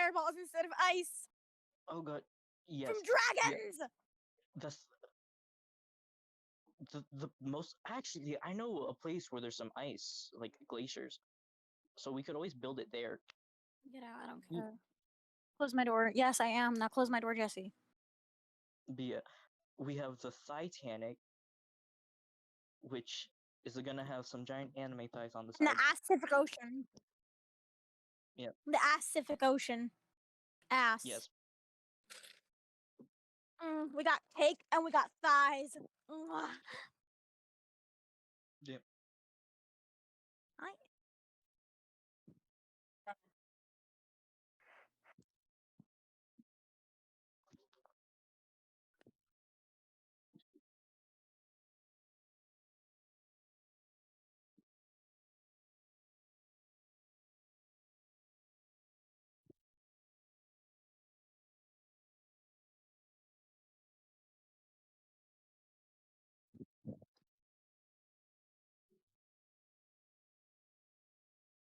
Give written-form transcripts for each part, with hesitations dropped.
fireballs instead of ice Oh god, yes. from Yeah, dragons. that's the most. Actually, I know a place where there's some ice, like glaciers, so we could always build it there. Get out! I don't We, care. Close my door. Yes, I am. Now close my door, Jesse. we have the Titanic, which is gonna have some giant anime thighs on the In the side. Pacific Ocean. Yeah. The Pacific Ocean. Ass. Yes. We got cake and we got thighs. Yeah. I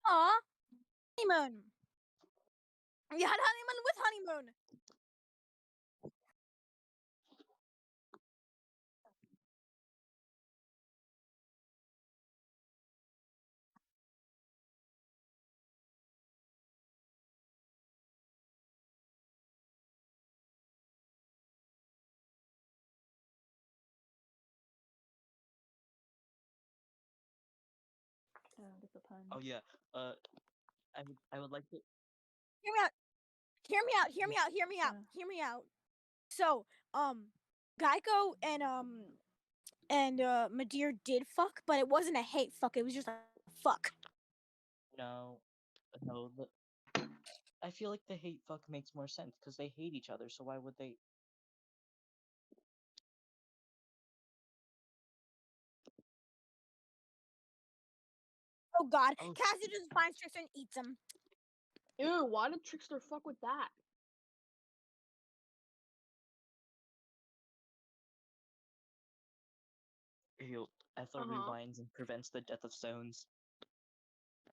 Aw, honeymoon. You had honeymoon with honeymoon. Get the pun. Oh yeah. I would like to. Hear me out. Hear me out. Hear me out. Hear me out. Hear me out. So, Geico and Madeir did fuck, but it wasn't a hate fuck. It was just a fuck. No, no. I feel like the hate fuck makes more sense because they hate each other. So why would they? Oh God, Oh, Cassie just finds Trickster and eats him. Ew, why did Trickster fuck with that? ew. I thought rewinds and prevents the death of stones.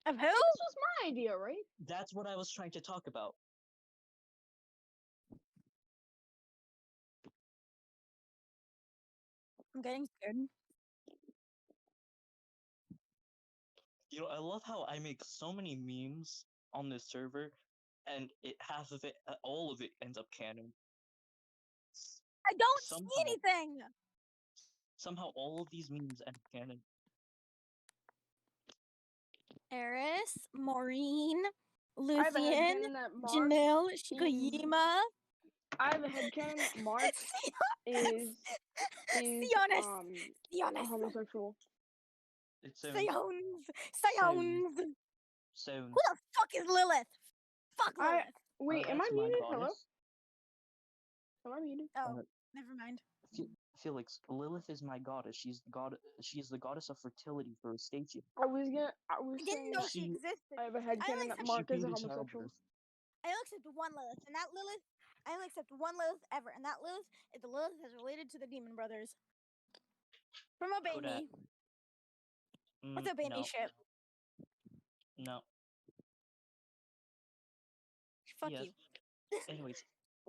Of who? This was my idea, right? That's what I was trying to talk about. I'm getting scared. You know, I love how I make so many memes on this server, and half of it, all of it ends up canon. I don't Somehow, see anything. somehow, all of these memes end up canon. Eris, Maureen, I have a Luthien, headcanon that Mark Janelle, Shikoyima. I have a headcanon that Mark is Sionis. homosexual. It's Sions. so. Who the fuck is Lilith? Fuck Lilith. Wait, am I That's my muted? Hello? goddess. Am I muted? Oh, never mind. Felix, Lilith is my goddess. She's the god. She is the goddess of fertility for Stacia. I was I didn't know she existed. I have a headcanon that Mark is a homosexual. I only accept one Lilith, and that Lilith, I only accept one Lilith ever, and that Lilith is the Lilith that's related to the Demon Brothers. From Albany. What's Albany ship? No. Fuck yes. you. Anyways,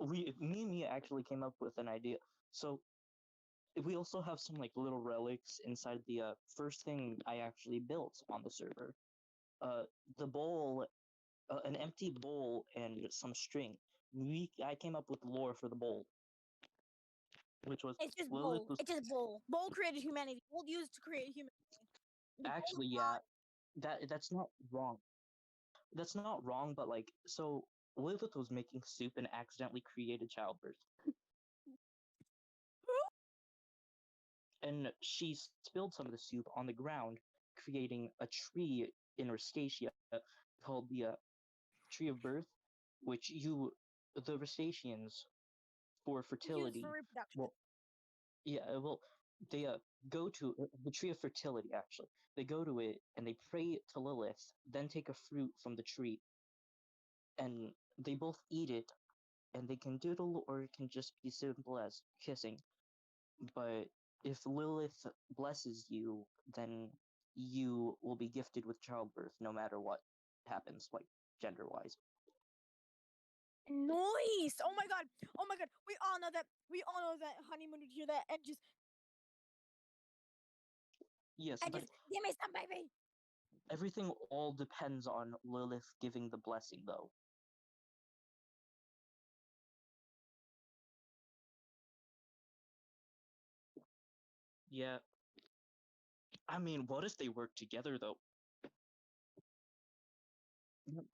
me and Mia actually came up with an idea. So we also have some like little relics inside the first thing I actually built on the server. The bowl, an empty bowl and some string. I came up with lore for the bowl, which was it's just Lilith bowl. It's just bowl. Bowl created humanity. Bowl used to create humanity. Actually, yeah, that's not wrong. That's not wrong, but like, so Lilith was making soup and accidentally created childbirth. And she spilled some of the soup on the ground, creating a tree in Restacia called the Tree of Birth, which the Restacians, for fertility, for reproduction. well, yeah, well, they go to the Tree of Fertility, actually. They go to it and they pray to Lilith, then take a fruit from the tree, and they both eat it, and they can doodle or it can just be simple as kissing. But if Lilith blesses you, then you will be gifted with childbirth no matter what happens, like gender wise. Nice. Oh my god. Oh my god. We all know that. We all know that honeymoon would hear that and just Yes, and but just give me some baby. everything all depends on Lilith giving the blessing, though. Yeah. I mean, what if they work together, though?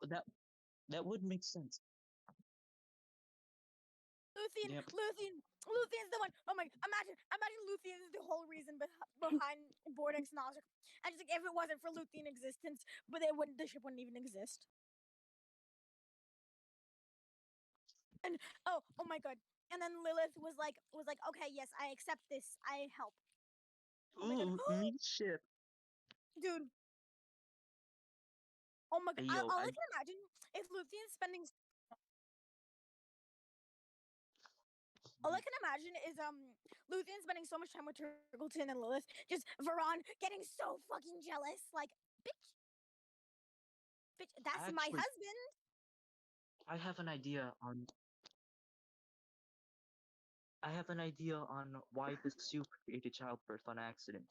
That that would make sense. Yep. Luthien is the one. Oh my! Imagine Luthien is the whole reason behind Bordex Nozick. And just like if it wasn't for Luthien existence, but the ship wouldn't even exist. And oh my god! And then Lilith was like, okay, yes, I accept this. I help. Oh my god, Ooh, meat ship. dude. Oh my god! Hey, yo, All I can imagine if Luthien's spending. All I can imagine is Luthien spending so much time with Turgleton and Lilith, just Veron getting so fucking jealous, like bitch, that's my actually, husband. I have an idea on. I have an idea on why the soup created childbirth on accident.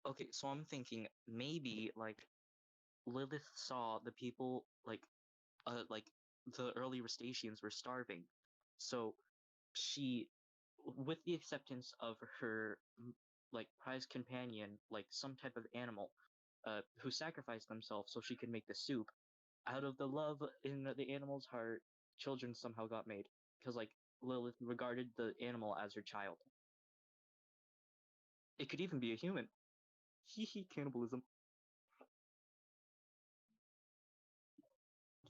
Okay, so I'm thinking maybe like Lilith saw the people like the early Rustatians were starving, so she, with the acceptance of her like prized companion, like some type of animal, who sacrificed themselves so she could make the soup, out of the love in the animal's heart, children somehow got made because like Lilith regarded the animal as her child. It could even be a human. Hee hee, cannibalism.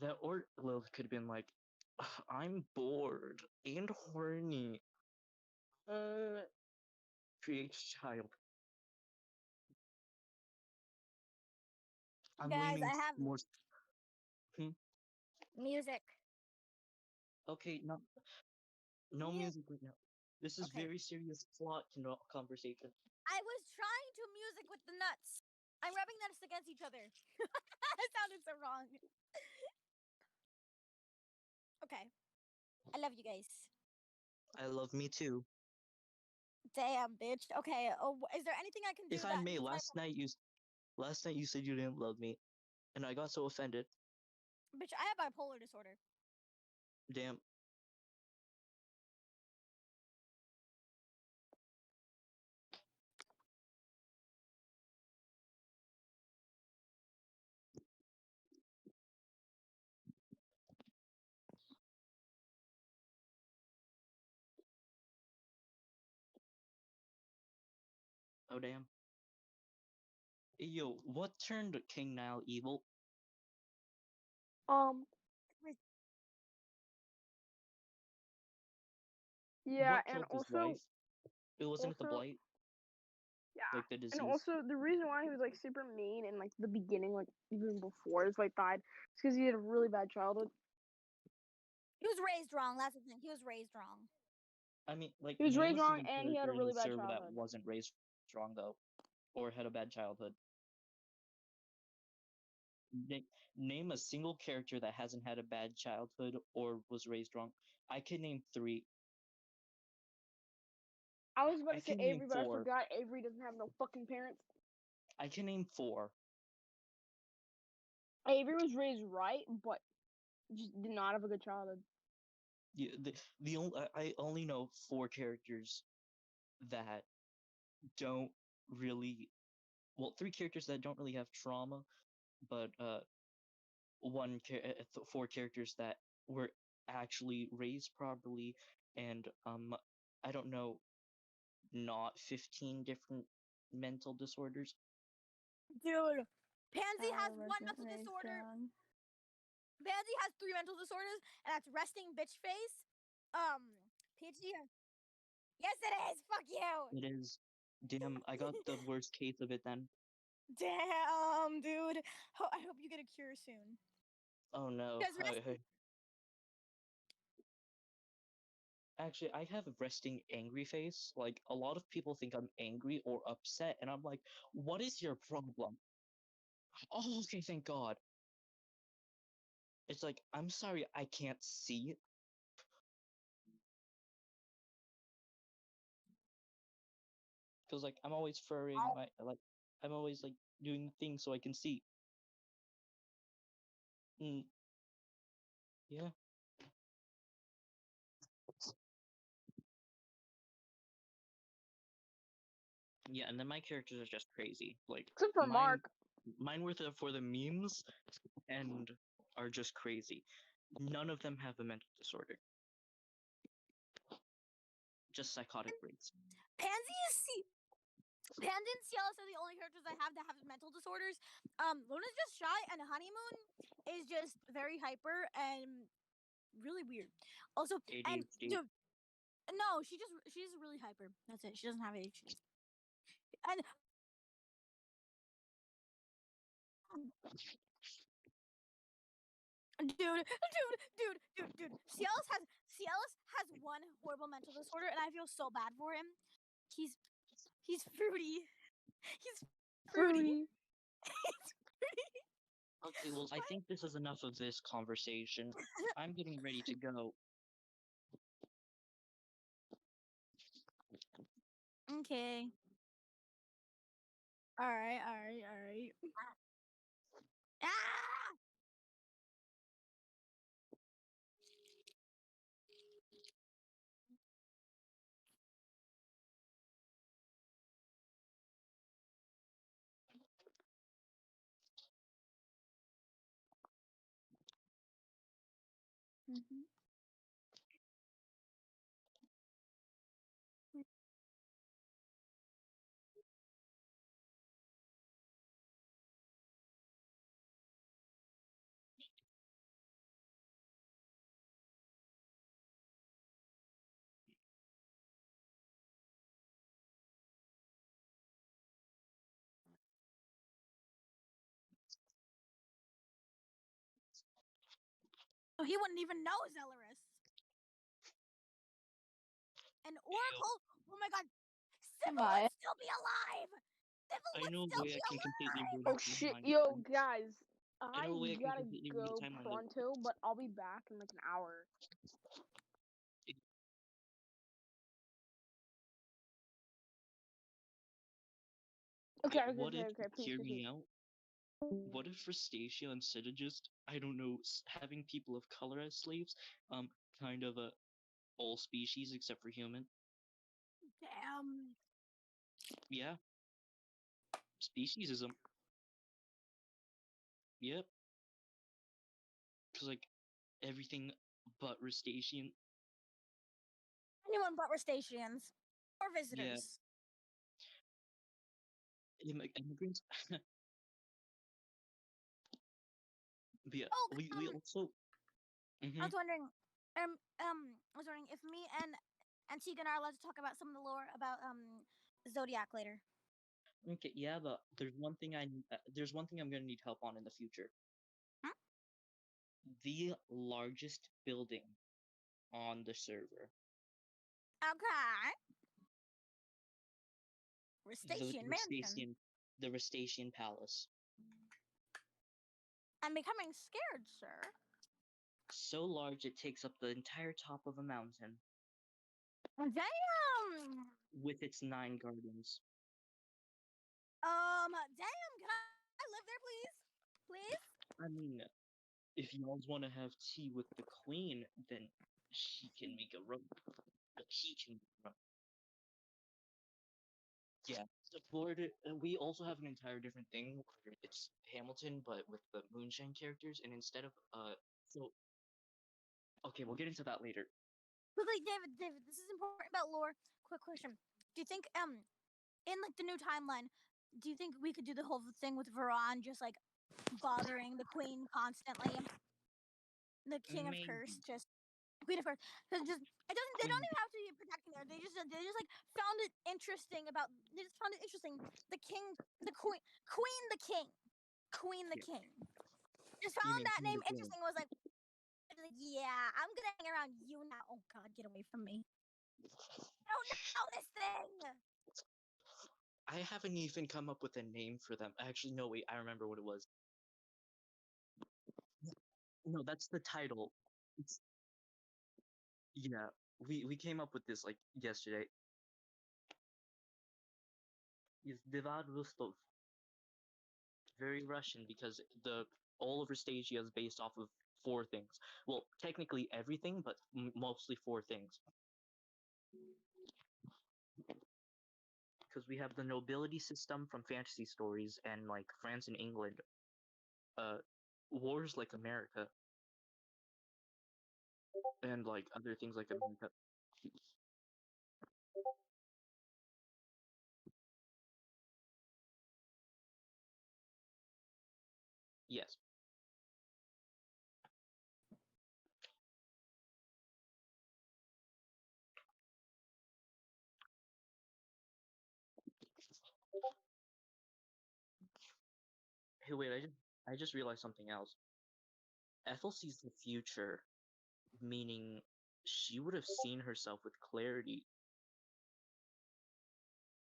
That or Lilith could have been like, I'm bored and horny. Create child. I'm Guys, leaning I have more. music. Okay, no music right now. This is Okay. very serious plot conversation. I was trying to music with the nuts. I'm rubbing nuts against each other. It sounded so wrong. Okay. I love you guys. I love me too. Damn, bitch. Okay. Oh, is there anything I can do If I that may, needs my last night you said you didn't love me, and I got so offended. bitch? I have bipolar disorder. Damn. Oh damn. Yo, what turned King Nile evil? Yeah, What and killed his wife? It wasn't the also, blight, yeah, like the and disease. also the reason why he was like super mean in like the beginning, like even before his wife died, is because he had a really bad childhood. He was raised wrong. That's the thing. He was raised wrong. I mean, like, He was name raised a wrong, single and he had a character in really the bad server that childhood. wasn't raised wrong though, or had a bad childhood. Name a single character that hasn't had a bad childhood or was raised wrong. I can name three. I was about I to say can name Avery, but I four. forgot Avery doesn't have no fucking parents. I can name four. Avery was raised right, but just did not have a good childhood. Yeah, the only I only know four characters that don't really, well, three characters that don't really have trauma, but four characters that were actually raised properly, and I don't know, not 15 different mental disorders. Dude, Pansy has one mental disorder. Pansy has 3 mental disorders, and that's resting bitch face. PhD. Yes, it is. Fuck you. It is. Damn, I got the worst case of it then. Damn, dude. I hope you get a cure soon. Oh no. Actually, I have a resting angry face. Like, a lot of people think I'm angry or upset, and I'm like, what is your problem? Oh, okay, thank God. It's like, I'm sorry, I can't see. Because like I'm always furring my I'm always like doing things so I can see. Mm, yeah. Yeah, and then my characters are just crazy. Like Except for mine Mark. mine were for the memes and are just crazy. None of them have a mental disorder. Just psychotic breaks. Pansy and Cialis are the only characters I have that have mental disorders. Luna's just shy, and Honeymoon is just very hyper and really weird. Also, and ADHD. dude, no, she's really hyper. That's it. She doesn't have ADHD. And dude. Cialis has one horrible mental disorder, and I feel so bad for him. He's fruity. He's fruity. Okay, well, I think this is enough of this conversation. I'm getting ready to go. Okay. All right. Ah! Mm-hmm. So he wouldn't even know Zelarus. And Oracle, oh my god, Sybil would still be alive! Sybil I would know a still way be I can completely alive! ruin Oh the shit, timeline. yo guys, I know I a way I can gotta completely ruin the go timeline. pronto, but I'll be back in like an hour. Okay, What if, please hear proceed. me out? What if for Stacia, instead of just, I don't know, having people of color as slaves, kind of a all species except for human? Damn. Yeah, speciesism. Yep. Because like everything but Rustacean. Anyone but Rustaceans. Or Yeah, visitors. immigrants. But yeah, Oh, we also. I was wondering, I was wondering if me and Tegan are allowed to talk about some of the lore about Zodiac later. Okay, yeah, but there's one thing I'm gonna need help on in the future. Hmm? The largest building on the server. Okay. The Rustacean Mansion. The Rustacean Palace. I'm becoming scared, sir. So large it takes up the entire top of a mountain Damn. with its 9 gardens. Damn. Can I live there, please? Please? I mean, if y'all want to have tea with the queen, then she can make a room. He can make a room. Yeah, the Florida. And we also have an entire different thing where it's Hamilton, but with the moonshine characters, and instead of so okay, we'll get into that later. Quickly, David, this is important about lore. Quick question. Do you think in like the new timeline, do you think we could do the whole thing with Veron just like bothering the queen constantly? The king of Maybe. curse, just queen of curse. Because just it doesn't. They don't even have to be protecting her. They just like found it interesting about. They just found it interesting. The king, the queen, the king, queen, the Yeah. king. Just You found mean that Queen name of Queen? interesting. Was like, yeah, I'm gonna hang around you now. Oh God, get away from me. I don't know this thing. I haven't even come up with a name for them. Actually, no, wait, I remember what it was. No, that's the title. It's yeah. We came up with this like yesterday. Is Divad Rostov very Russian because the all of Stasia is based off of four things. Well, technically everything, but mostly four things. Because we have the nobility system from fantasy stories and like France and England, wars like America, and like other things like America. Yes. Hey, wait, I just realized something else. Ethel sees the future, meaning she would have seen herself with clarity,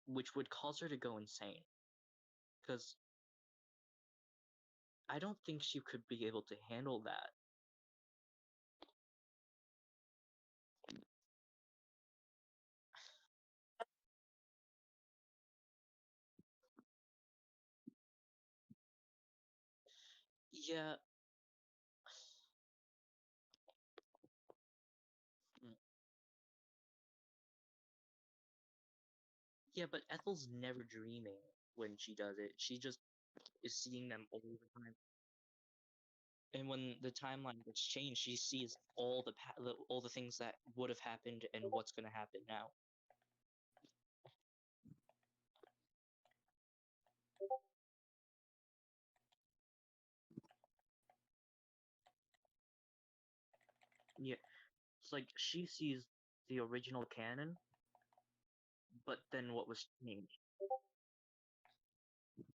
which would cause her to go insane. Because I don't think she could be able to handle that. Yeah. mm, Yeah, but Ethel's never dreaming when she does it. She just is seeing them all the time. And when the timeline gets changed, she sees all the things that would have happened and what's going to happen now. Yeah, it's like she sees the original canon, but then what was changed.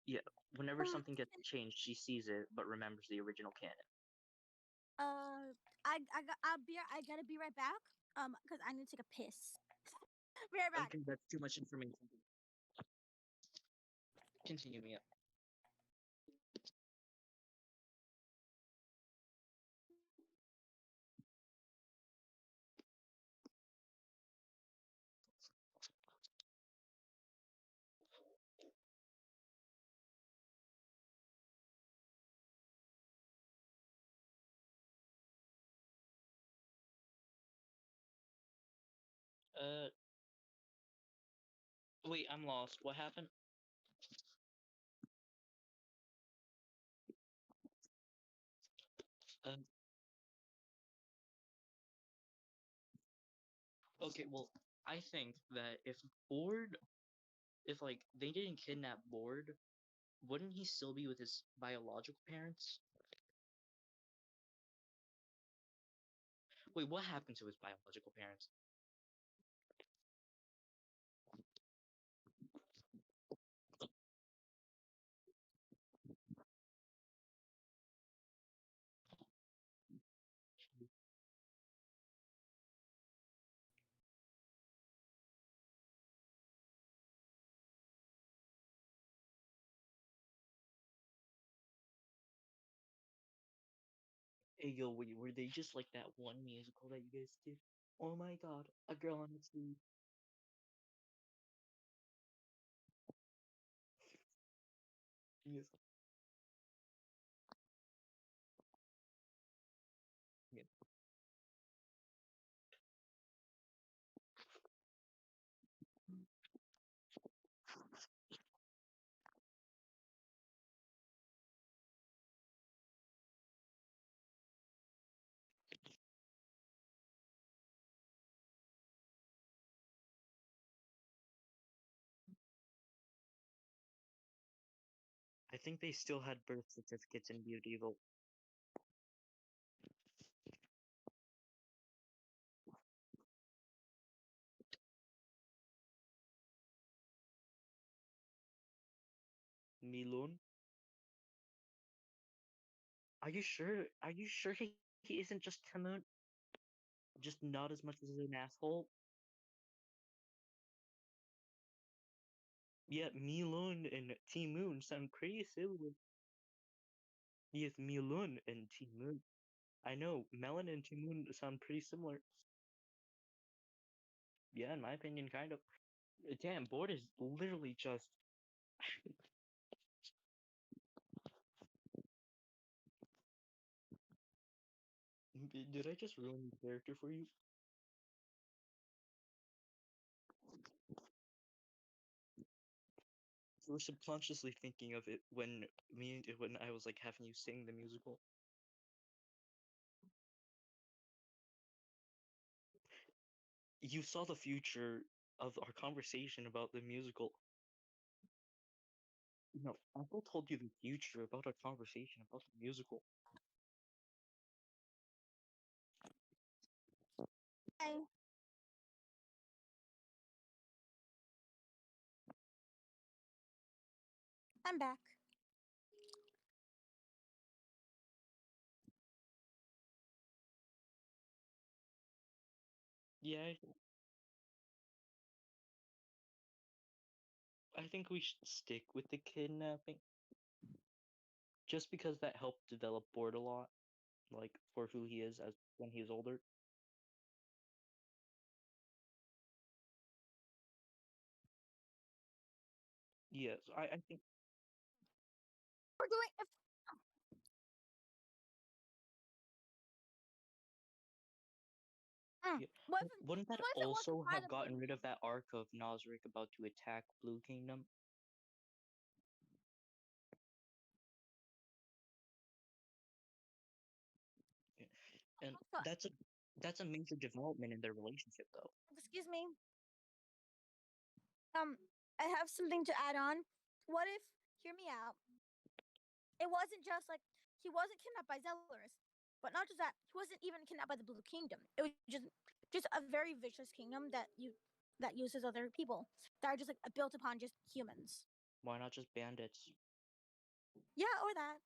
Yeah, whenever something gets changed, she sees it but remembers the original canon. I gotta be right back. Because I need to take a piss. Be right back. Okay, that's too much information. Continue me up. Uh, wait, I'm lost. What happened? Uh, okay, well, I think that if like they didn't kidnap Board, wouldn't he still be with his biological parents? Wait, what happened to his biological parents? Hey, yo, wait, were they just like that one musical that you guys did? Oh my god, A Girl on the Sea. Yes. Yeah. I think they still had birth certificates in Beautiful. Milon? Are you sure? Are you sure he isn't just Timon? Just not as much as an asshole? Yeah, Milon and Timoon sound pretty similar. Yes, Milon and Timoon. I know Melon and Timoon sound pretty similar. Yeah, in my opinion, kind of. Damn, board is literally just. Did I just ruin the character for you? You were subconsciously thinking of it when I was like having you sing the musical. You saw the future of our conversation about the musical. No, Uncle told you the future about our conversation about the musical. Hey. I'm back. Yeah, I think we should stick with the kidnapping. Just because that helped develop Board a lot, like for who he is as when he's older. Yes, I think We're doing if yeah. what if Wouldn't that what if it wasn't also by have the gotten Blue rid of Kingdom? that arc of Nosric about to attack Blue Kingdom? Yeah. And So, that's a major development in their relationship, though. excuse me. I have something to add on. What if, hear me out, it wasn't just like he wasn't kidnapped by Zellers, but not just that, he wasn't even kidnapped by the Blue Kingdom. It was just a very vicious kingdom that uses other people that are just like built upon just humans. Why not just bandits? Yeah, or that.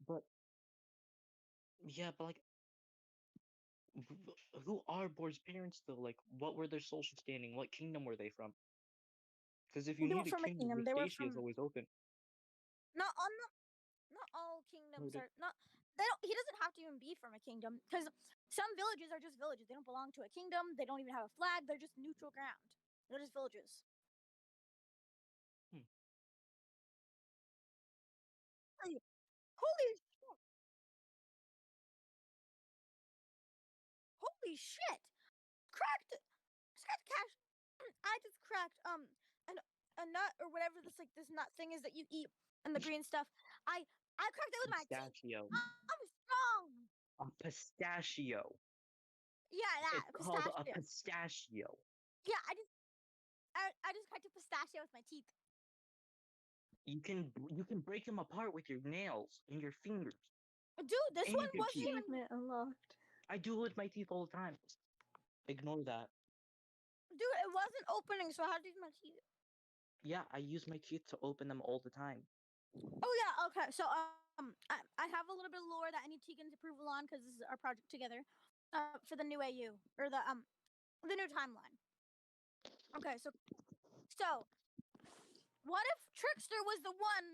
But yeah, but like, who are Board's parents though? Like, what were their social standing? What kingdom were they from? Because if you They need weren't a from a kingdom, kingdom. They were Vestacia is from always open. not on not all No, kingdoms are not. They don't. He doesn't have to even be from a kingdom because some villages are just villages. They don't belong to a kingdom. They don't even have a flag. They're just neutral ground. They're just villages. Hmm. Holy holy shit! Cracked. Just got cash. I just cracked a nut or whatever this nut thing is that you eat and the green stuff. I cracked it with my teeth. Pistachio. I'm strong. A pistachio. Yeah, It's that called a pistachio. pistachio. Yeah, I just cracked a pistachio with my teeth. You can break them apart with your nails and your fingers Dude, this and one your wasn't teeth. even. Achievement unlocked. I do it with my teeth all the time. Ignore that. Dude, it wasn't opening, so I had to use my teeth. Yeah, I use my teeth to open them all the time. Oh yeah, okay. So I have a little bit of lore that I need Tegan's approval on because this is our project together, for the new AU or the new timeline. Okay, so what if Trickster was the one?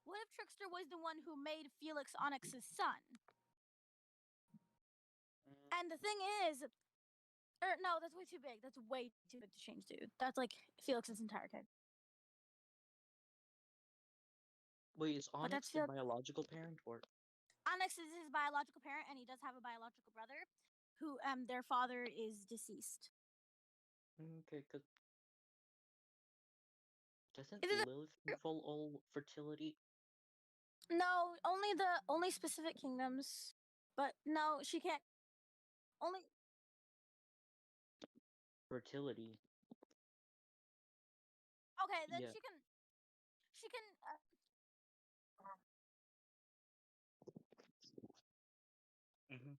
What if Trickster was the one who made Felix Onyx's son? And the thing is, no, that's way too big. That's way too big to change, dude. That's like Felix's entire kid. Wait, is But Onyx that's the Felix. biological parent or? Onyx is his biological parent, and he does have a biological brother, who their father is deceased. Okay, cause doesn't It is Lilith control all fertility? no, only specific kingdoms, but no, she can't. Only Fertility. okay, then Yeah. she can. Hmm.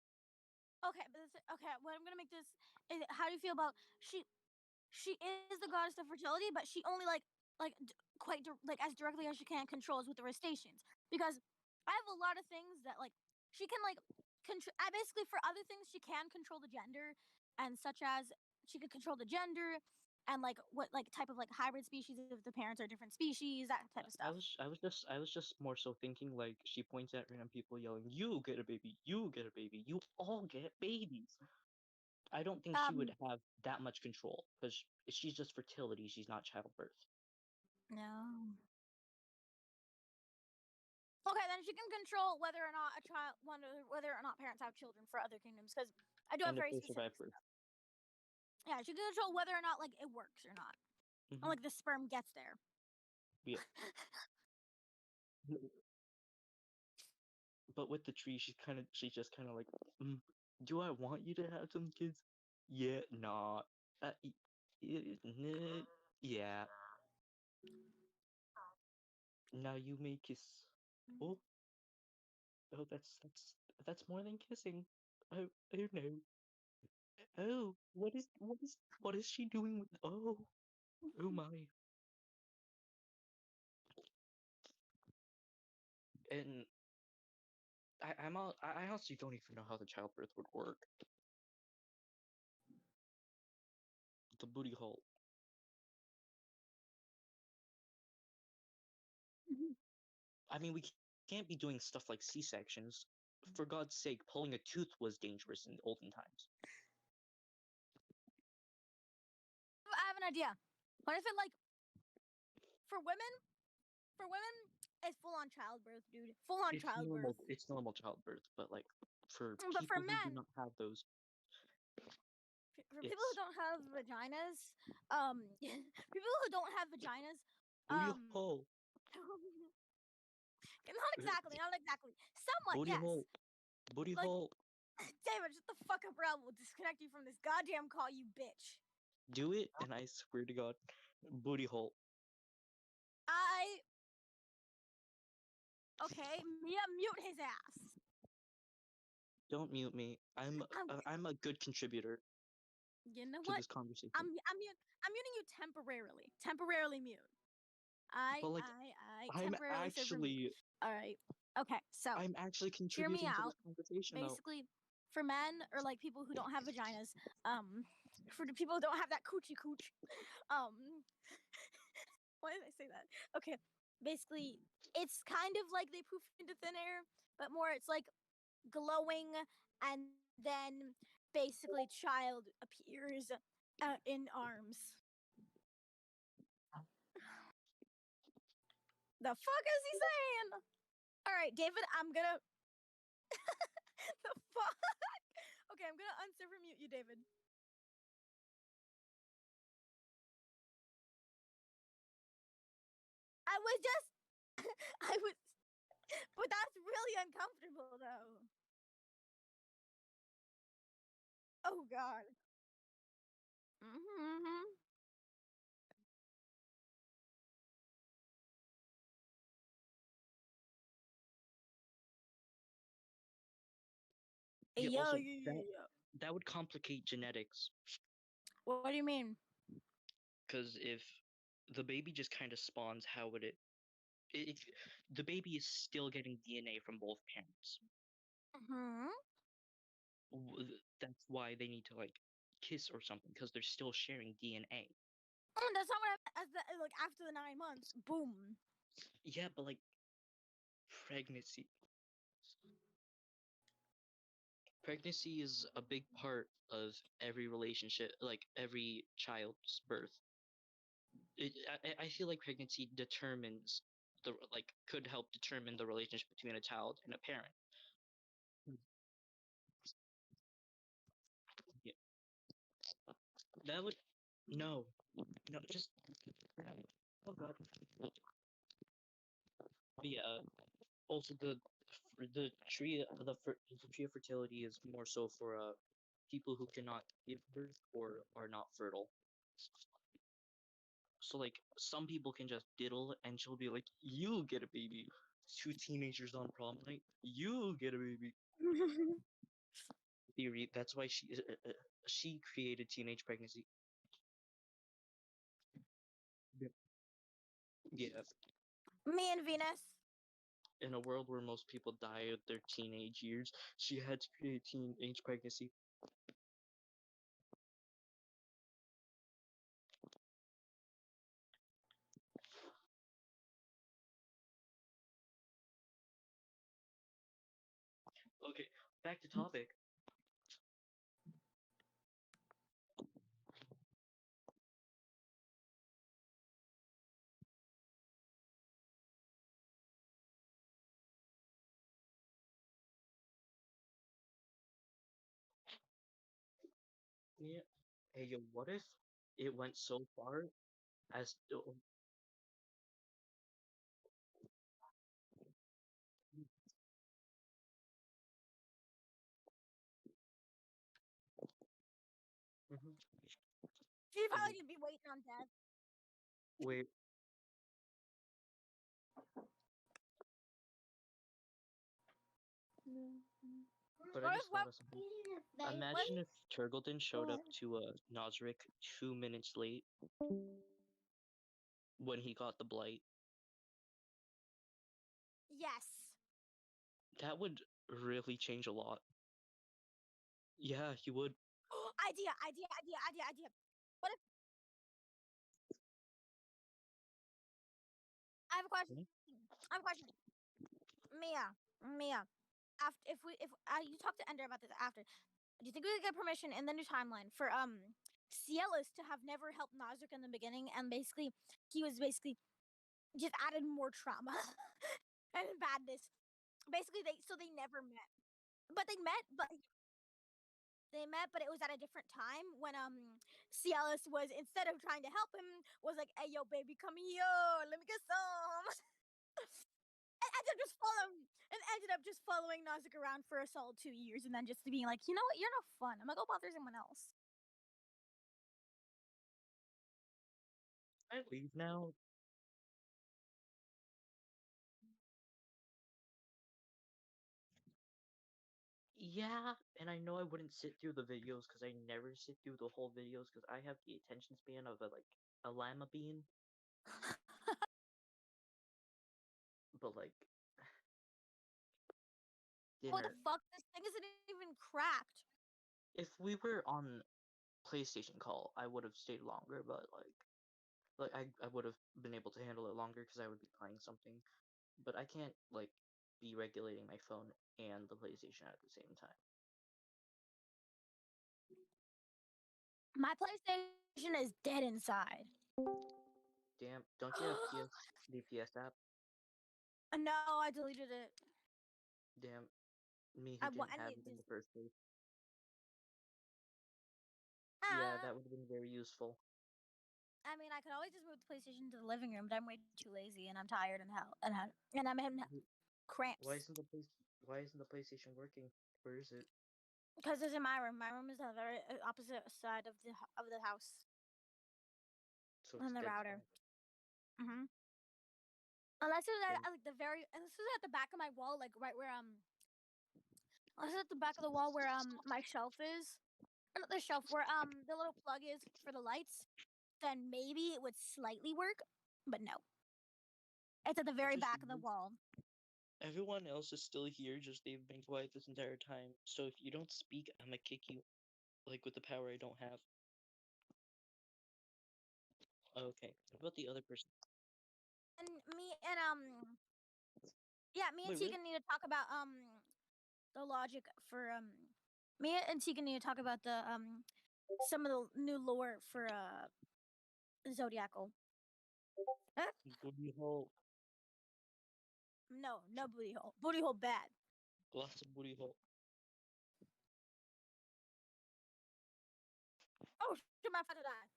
Okay, but okay. What I'm gonna make this is how do you feel about she? She is the goddess of fertility, but she only like as directly as she can controls with the Restations because I have a lot of things that like she can like control. I basically for other things she can control the gender and such as she can control the gender and like what like type of like hybrid species if the parents are different species, that type of stuff. I was just more so thinking like she points at random people yelling, "You get a baby, you get a baby, you all get babies." I don't think she would have that much control because she's just fertility. She's not childbirth. No. Okay, then she can control whether or not whether or not parents have children for other kingdoms. Because I do have And if very they specific survive birth. stuff. Yeah, she can control whether or not like it works or not, or like the sperm gets there. Yeah. But with the tree, she's just kind of like, do I want you to have some kids? Yeah, nah. Yeah. Now you may kiss. Oh, oh, that's more than kissing. Oh, oh no. Oh, what is she doing with? Oh, oh my. And I honestly don't even know how the childbirth would work. The booty hole. I mean, we can't be doing stuff like C-sections. For God's sake, pulling a tooth was dangerous in olden times. I have an idea. What if it like for women? For women, it's full on childbirth, dude. Full on childbirth. It's normal childbirth, but like for But for people who do men, not have those, for people who don't have vaginas, people who don't have vaginas, booty hole, not exactly, not exactly. Somewhat, booty yes. hole, booty Like, hole. David, shut the fuck up, or I will disconnect you from this goddamn call, you bitch. Do it, and I swear to God, booty hole. Okay, Mia, mute his ass. Don't mute me. I'm a good contributor. You know to what? this conversation. I'm muting you temporarily. Temporarily mute. I I'm temporarily actually. All right. Okay. So I'm actually hear me contributing to out. this conversation. Basically, for men or like people who don't have vaginas, for the people who don't have that coochie cooch, why did I say that? Okay. Basically, it's kind of like they poof into thin air, but more it's like glowing, and then basically child appears in arms. The fuck is he saying? All right, David, I'm gonna. The fuck? Okay, I'm gonna unserver mute you, David. I was just. I was. But that's really uncomfortable, though. Oh, God. Mm-hmm. Yeah, also, Yeah. that would complicate genetics. What do you mean? Because if the baby just kind of spawns, how would it? The baby is still getting DNA from both parents. Mm-hmm. That's why they need to like kiss or something because they're still sharing DNA. That's not what I. Like after the 9 months, boom. Yeah, but like pregnancy. Pregnancy is a big part of every relationship, like every child's birth. I feel like pregnancy determines could help determine the relationship between a child and a parent. Yeah. That would no, just oh god. But yeah. Also, the tree of fertility is more so for people who cannot give birth or are not fertile. So like some people can just diddle and she'll be like, "You get a baby." Two teenagers on prom night, you get a baby. Theory. That's why she created teenage pregnancy. Yeah. Yeah. Me and Venus. In a world where most people die at their teenage years, she had to create teenage pregnancy. Okay, back to topic. Yeah. Hey, yo, what if it went so far as to, Mhm. She's As probably in, gonna be waiting on death. wait, but I What just if thought of something. what Imagine if Turgleton showed up to Nosric 2 minutes late when he got the blight. Yes. That would really change a lot. Yeah, he would. idea. What if I have a question? Hmm? I have a question. Mia. After if you talk to Ender about this after, do you think we could get permission in the new timeline for Cielus to have never helped Nozick in the beginning, and basically he was basically just added more trauma and badness. Basically, they never met, but but it was at a different time when Cielus was, instead of trying to help him, was like, "Hey, yo, baby, come here, let me get some." And ended up just following Nozick around for a solid 2 years, and then just being like, you know what, you're no fun. I'm gonna go bother someone else. I leave now. Yeah, and I know I wouldn't sit through the videos because I never sit through the whole videos because I have the attention span of a lima bean. But like What the dinner. fuck? This thing isn't even cracked. If we were on PlayStation call, I would have stayed longer, but I would have been able to handle it longer because I would be playing something. But I can't like be regulating my phone and the PlayStation at the same time. My PlayStation is dead inside. Damn, don't you have the PS app? No, I deleted it. Damn, me who didn't I have need it in just. the first place. Yeah, Ah, that would have been very useful. I mean, I could always just move the PlayStation to the living room, but I'm way too lazy, and I'm tired and hell, and I'm in Wh- Why cramps isn't Why isn't the PlayStation working? Where is it? because it's in my room. My room is the very opposite side of the house So it's on the dead router. spot. Mm-hmm. Unless it's Damn. at like unless it's at the back of my wall, like right where unless it's at the back of the wall where my shelf is, or not the shelf where the little plug is for the lights, then maybe it would slightly work, but no, it's at the very Just back of the wall. everyone else is still here, just they've been quiet this entire time. So if you don't speak, I'm gonna kick you, like with the power I don't have. Okay. What about the other person? And me and Wait, really? Tegan need to talk about the logic for me and Tegan need to talk about the some of the new lore for Zodiacal. Huh? Booty hole. No, no booty hole. Booty hole bad. Lots of booty hole. Oh shit, my father died.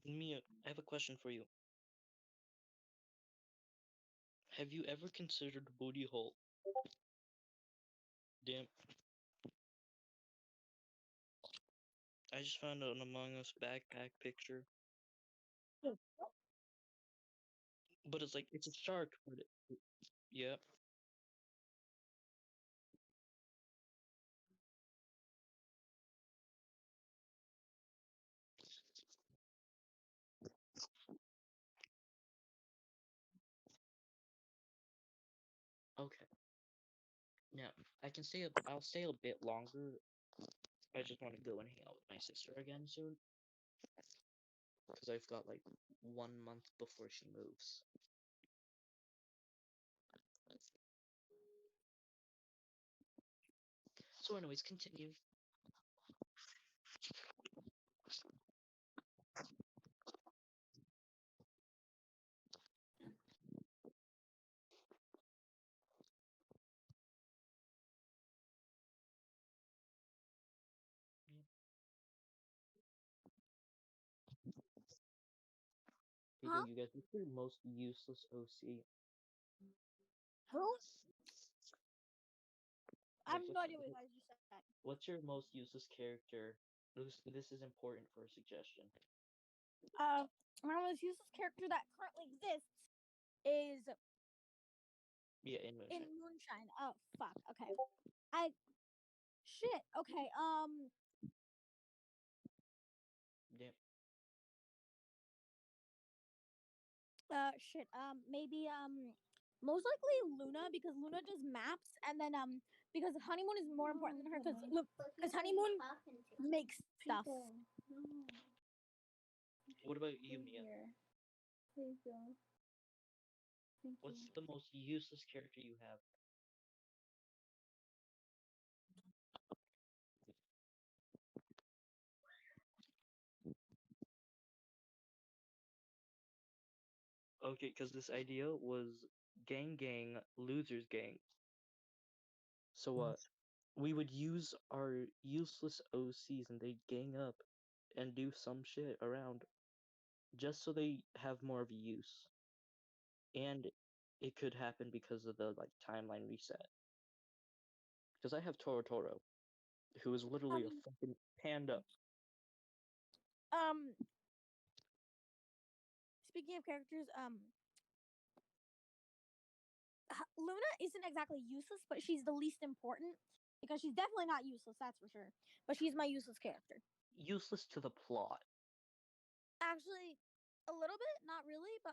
Mia, I have a question for you. Have you ever considered booty hole? Damn. I just found an Among Us backpack picture. But it's like, it's a shark, but yeah. Okay. Now, I'll stay a bit longer. I just want to go and hang out with my sister again soon. Because I've got like 1 month before she moves. So, anyways, continue. Hey, Huh? you guys, what's your most useless OC? Who? I have Like, no idea what you guys just said. what's your most useless character? This is important for a suggestion. My most useless character that currently exists is Yeah, in Moonshine. in Moonshine. Oh fuck. Okay. Shit. Okay. Yeah. Shit. Maybe most likely Luna, because Luna does maps, and then because Honeymoon is more important than her, because Honeymoon makes stuff. What about you, Mia? Please go. Thank What's you. the most useless character you have? Okay, because this idea was gang, losers gang. So we would use our useless OCs and they'd gang up and do some shit around just so they have more of a use. And it could happen because of the like timeline reset. Because I have Toro, who is literally a fucking panda. Speaking of characters, Luna isn't exactly useless, but she's the least important because she's definitely not useless, that's for sure. But she's my useless character. Useless to the plot. Actually, a little bit, not really, but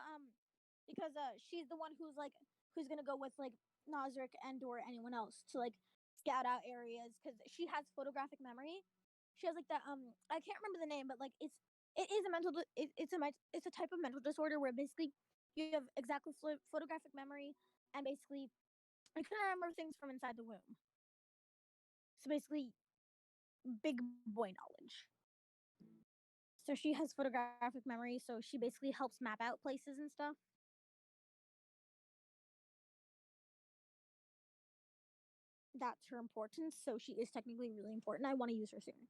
because she's the one who's gonna go with like Nazarick and or anyone else to like scout out areas because she has photographic memory. She has like that I can't remember the name, but like it is a it's a type of mental disorder where basically you have exactly photographic memory and basically you can remember things from inside the womb. So basically, big boy knowledge. So she has photographic memory, so she basically helps map out places and stuff. That's her importance, so she is technically really important. I want to use her soon.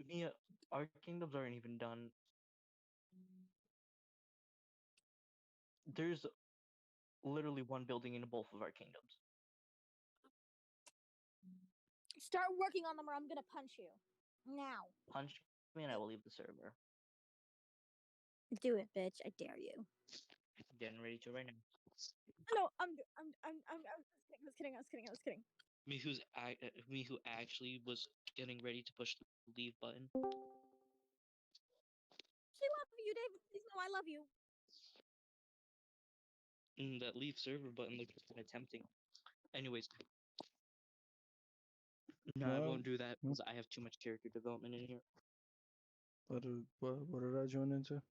Mia, our kingdoms aren't even done. There's literally one building in both of our kingdoms. Start working on them or I'm gonna punch you. Now. Punch me and I will leave the server. Do it, bitch. I dare you. Getting ready to right now. No, I'm just kidding. I was kidding. Me who actually was getting ready to push the leave button. She love you, David. Please know I love you. That leave server button looks kind of tempting. Anyways. No, I won't do that because I have too much character development in here. What did I join into?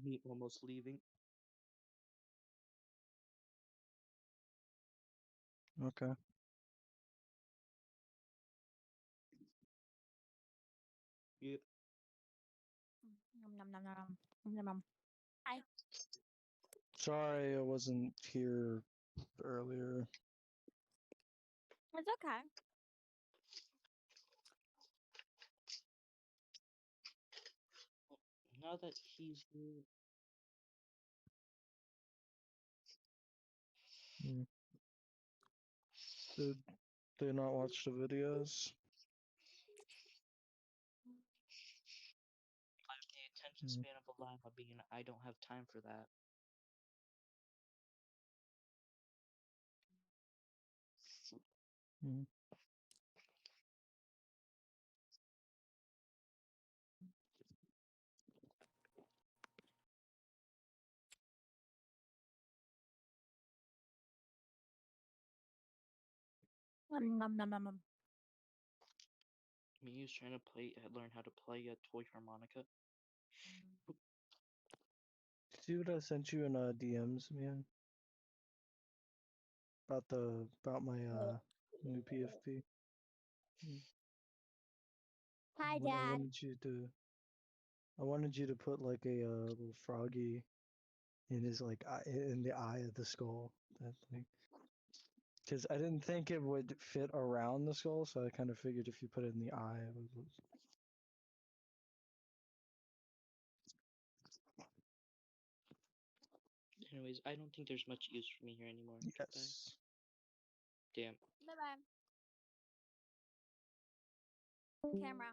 Me almost leaving. Okay. Yep. Nom. Hi. Sorry, I wasn't here earlier. It's okay. Now that he's here. Did they not watch the videos? I have the attention span of a lava bean. I don't have time for that. Nom. Me is trying to learn how to play a toy harmonica. see what I sent you in DMs, man? About my new PFP. Hi, I Dad. wanted you to put like a little froggy in his like in the eye of the skull. That thing. Because I didn't think it would fit around the skull, so I kind of figured if you put it in the eye, it would. Anyways, I don't think there's much use for me here anymore. Yes. Bye. Damn. Bye bye. Camera.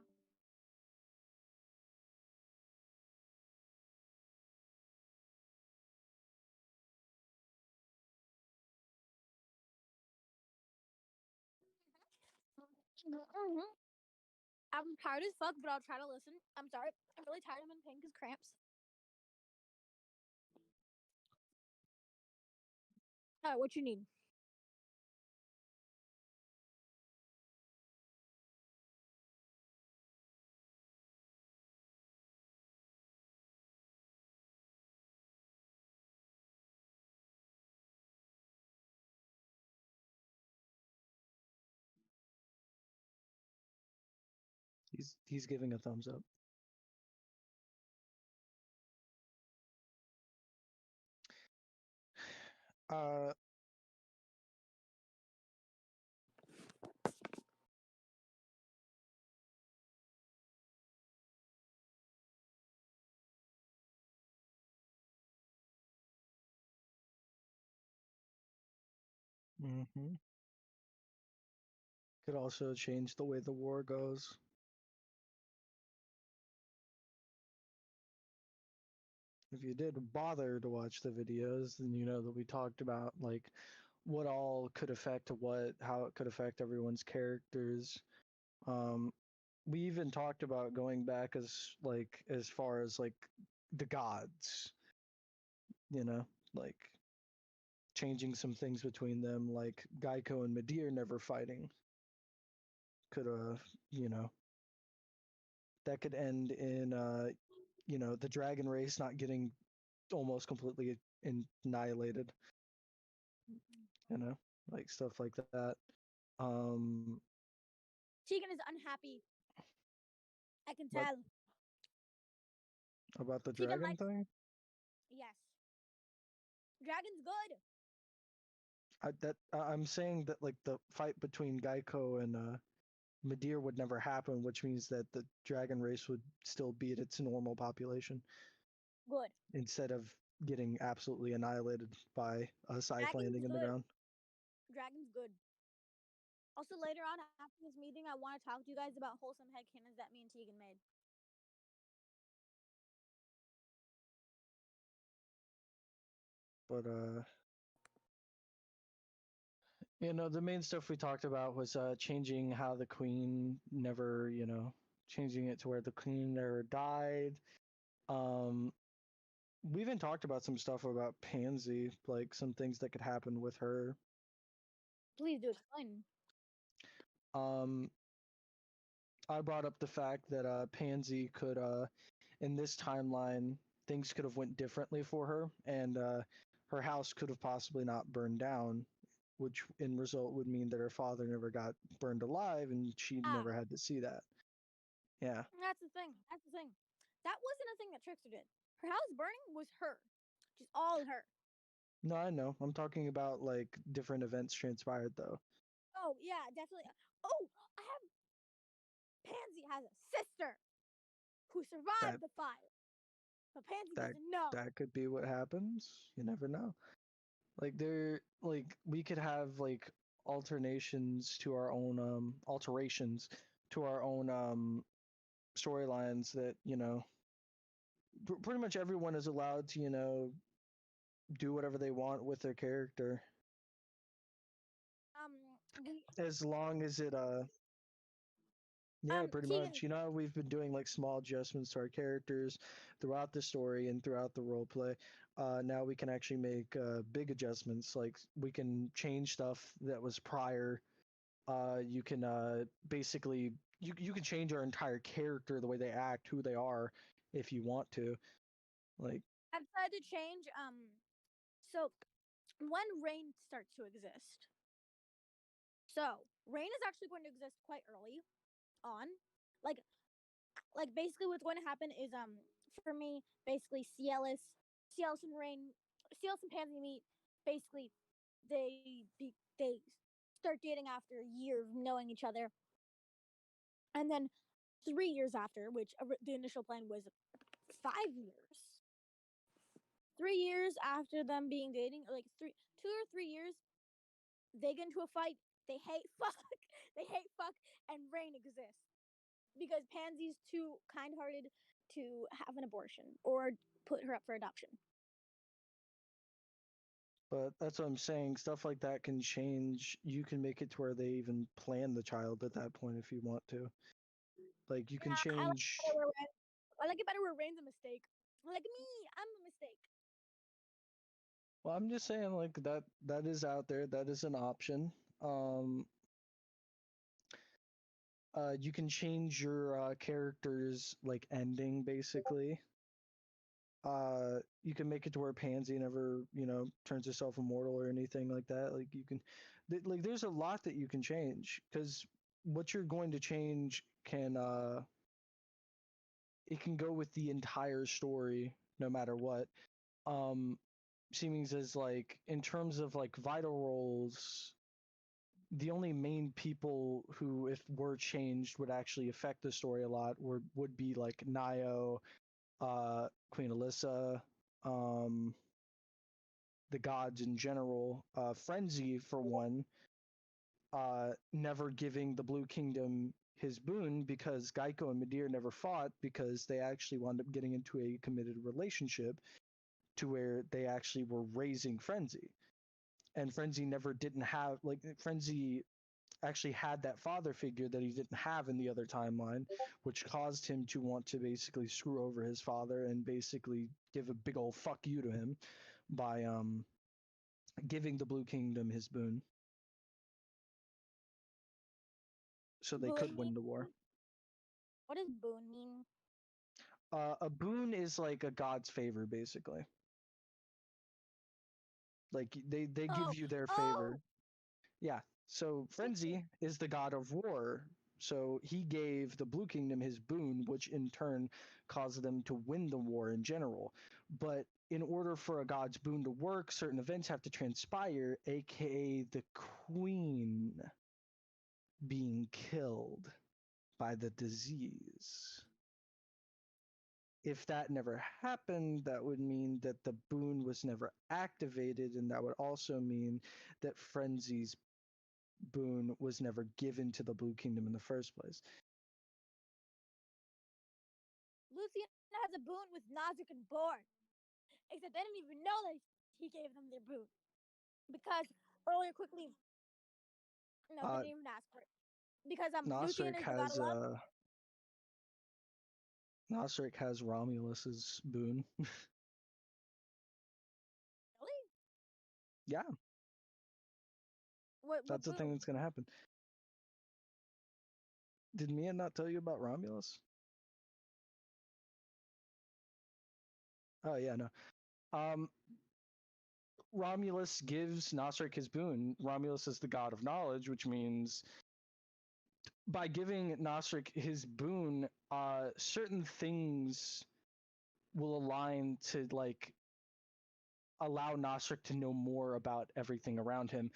I'm tired as fuck, but I'll try to listen. I'm sorry. I'm really tired. I'm in pain because cramps. Alright, what you need? He's giving a thumbs up. Uh. Mm-hmm. Could also change the way the war goes. If you did bother to watch the videos, then you know that we talked about like what all could affect what, how it could affect everyone's characters. Um, we even talked about going back as far as like the gods, you know, like changing some things between them, like Geico and Medir never fighting. Could you know, that could end in the dragon race not getting almost completely annihilated. You know, like stuff like that. Um, Tegan is unhappy. I can What? tell. about the Tegan dragon likes. thing. Yes. Dragon's good. I'm saying that like the fight between Geico and Medir would never happen, which means that the dragon race would still be at its normal population Good. instead of getting absolutely annihilated by a scythe landing in the ground. Dragon's good. Also, later on after this meeting, I want to talk to you guys about wholesome headcanons that me and Tegan made. But the main stuff we talked about was changing how the queen never, changing it to where the queen never died. Um, we even talked about some stuff about Pansy, like some things that could happen with her. Please do explain. Um, I brought up the fact that Pansy could, in this timeline, things could have went differently for her, and her house could have possibly not burned down, which in result would mean that her father never got burned alive, and she never had to see that. Yeah. That's the thing. That wasn't a thing that Trickster did. Her house burning was her. Just all her. No, I know. I'm talking about like different events transpired though. Oh, yeah, definitely. Oh, I have. Pansy has a sister who survived the fire. But Pansy doesn't know. That could be what happens. You never know. Like we could have like alterations to our own storylines that, pretty much everyone is allowed to, do whatever they want with their character. As long as it yeah, pretty Tegan, much. We've been doing like small adjustments to our characters throughout the story and throughout the role play. Now we can actually make big adjustments. Like we can change stuff that was prior. You can basically you can change our entire character, the way they act, who they are, if you want to. Like I've tried to change. So when rain starts to exist, so rain is actually going to exist quite early on, like basically what's going to happen is for me basically Cialis and Rain, Cialis and Pansy meet. Basically, they start dating after a year of knowing each other, and then 3 years after, which the initial plan was 5 years. 3 years after them being dating, like 2 or 3 years, they get into a fight. They hate fuck. They hate fuck, and Rain exists because Pansy's too kind-hearted to have an abortion or put her up for adoption. But that's what I'm saying. Stuff like that can change. You can make it to where they even plan the child at that point if you want to. Like you can change. I like it better where Rain's a mistake. Like me, I'm a mistake. Well, I'm just saying like that is out there. That is an option. You can change your character's like ending basically. You can make it to where Pansy never, turns herself immortal or anything like that. Like you can, like there's a lot that you can change because what you're going to change can it can go with the entire story no matter what. Seemings as like in terms of like vital roles, the only main people who, if were changed, would actually affect the story a lot would be like Nio, Queen Alyssa, the gods in general. Frenzy, for one, never giving the Blue Kingdom his boon because Geico and Midir never fought because they actually wound up getting into a committed relationship to where they actually were raising Frenzy. And Frenzy never didn't have, like, Frenzy actually had that father figure that he didn't have in the other timeline, which caused him to want to basically screw over his father and basically give a big old fuck you to him by giving the Blue Kingdom his boon. So they could win the war. What does boon mean? A boon is like a god's favor, basically. Like they give you their favor. Yeah. So Frenzy is the god of war. So he gave the Blue Kingdom his boon, which in turn caused them to win the war in general. But in order for a god's boon to work, certain events have to transpire, aka the queen being killed by the disease. If that never happened, that would mean that the boon was never activated, and that would also mean that Frenzy's boon was never given to the Blue Kingdom in the first place. Luciana has a boon with Nozick and Born, except they didn't even know that he gave them their boon because earlier quickly. No, they didn't even ask for it because Luciana is the god of love. Nosric has Romulus's boon. Really? Yeah. That's the thing that's gonna happen. Did Mia not tell you about Romulus? Oh yeah, no. Romulus gives Nosric his boon. Romulus is the god of knowledge, which means by giving Nosric his boon, certain things will align to like allow Nosric to know more about everything around him.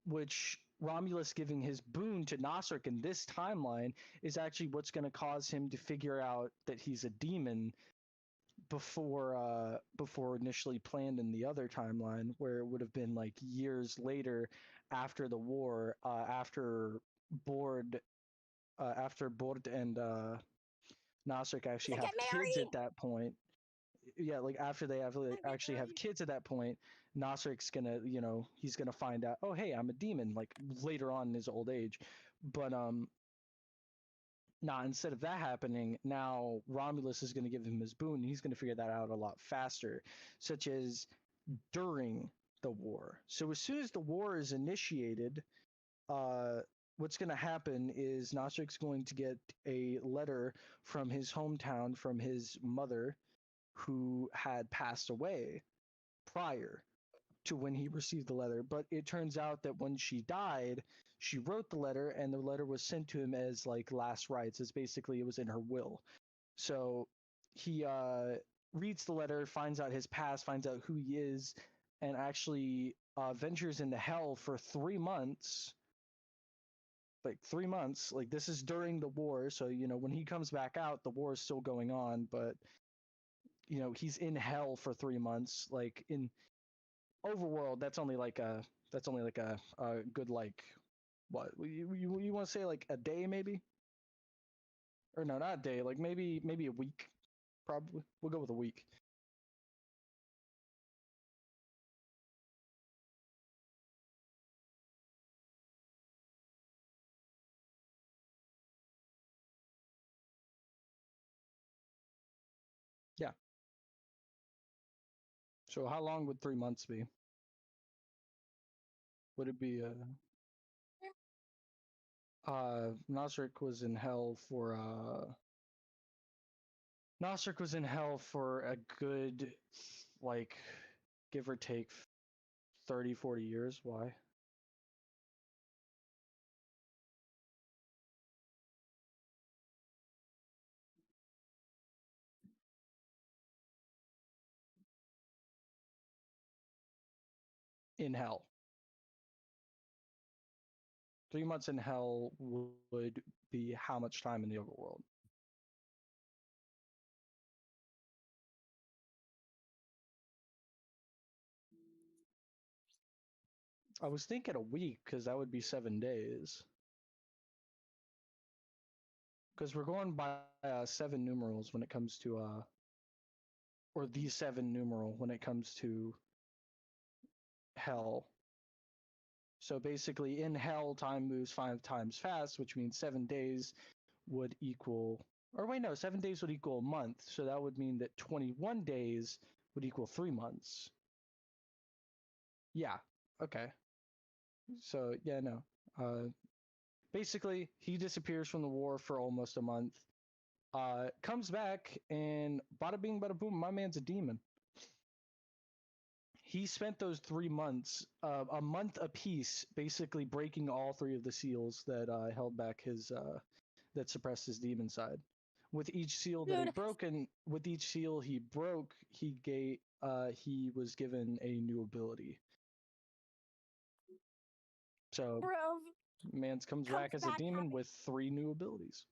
Which Romulus giving his boon to Nosric in this timeline is actually what's going to cause him to figure out that he's a demon before initially planned in the other timeline, where it would have been like years later after the war, after Bord and Nosric actually have kids at that point. Yeah, like after they actually have kids at that point, Nosric's gonna, he's gonna find out, oh hey, I'm a demon, like later on in his old age. But instead of that happening, now Romulus is gonna give him his boon, and he's gonna figure that out a lot faster, such as during the war. So as soon as the war is initiated, what's going to happen is Nosric's going to get a letter from his hometown, from his mother, who had passed away prior to when he received the letter. But it turns out that when she died, she wrote the letter, and the letter was sent to him as like last rites. It's basically it was in her will. So he reads the letter, finds out his past, finds out who he is, and actually ventures into hell for 3 months. Like 3 months. Like this is during the war, so when he comes back out, the war is still going on, but he's in hell for 3 months. Like in overworld, that's only like a good like what you want to say like a day maybe, or no, not a day, like maybe a week, probably. We'll go with a week. Yeah. So how long would 3 months be? Would it be Nosric was in hell for Nosric was in hell for a good like give or take 30-40 years. Why? In hell. 3 months in hell would be how much time in the overworld? I was thinking a week because that would be 7 days. Because we're going by 7 numerals when it comes to or the 7 numeral when it comes to hell. So basically, in hell, time moves 5 times fast, which means 7 days would equal, or wait, no, 7 days would equal a month. So that would mean that 21 days would equal 3 months. Yeah. Okay. So yeah, no. Basically, he disappears from the war for almost a month. Comes back and bada bing, bada boom, my man's a demon. He spent those 3 months, a month apiece, basically breaking all 3 of the seals that held back his, that suppressed his demon side. With each seal that he broken, with each seal he broke, he was given a new ability. So, Mans comes back as a demon with 3 new abilities.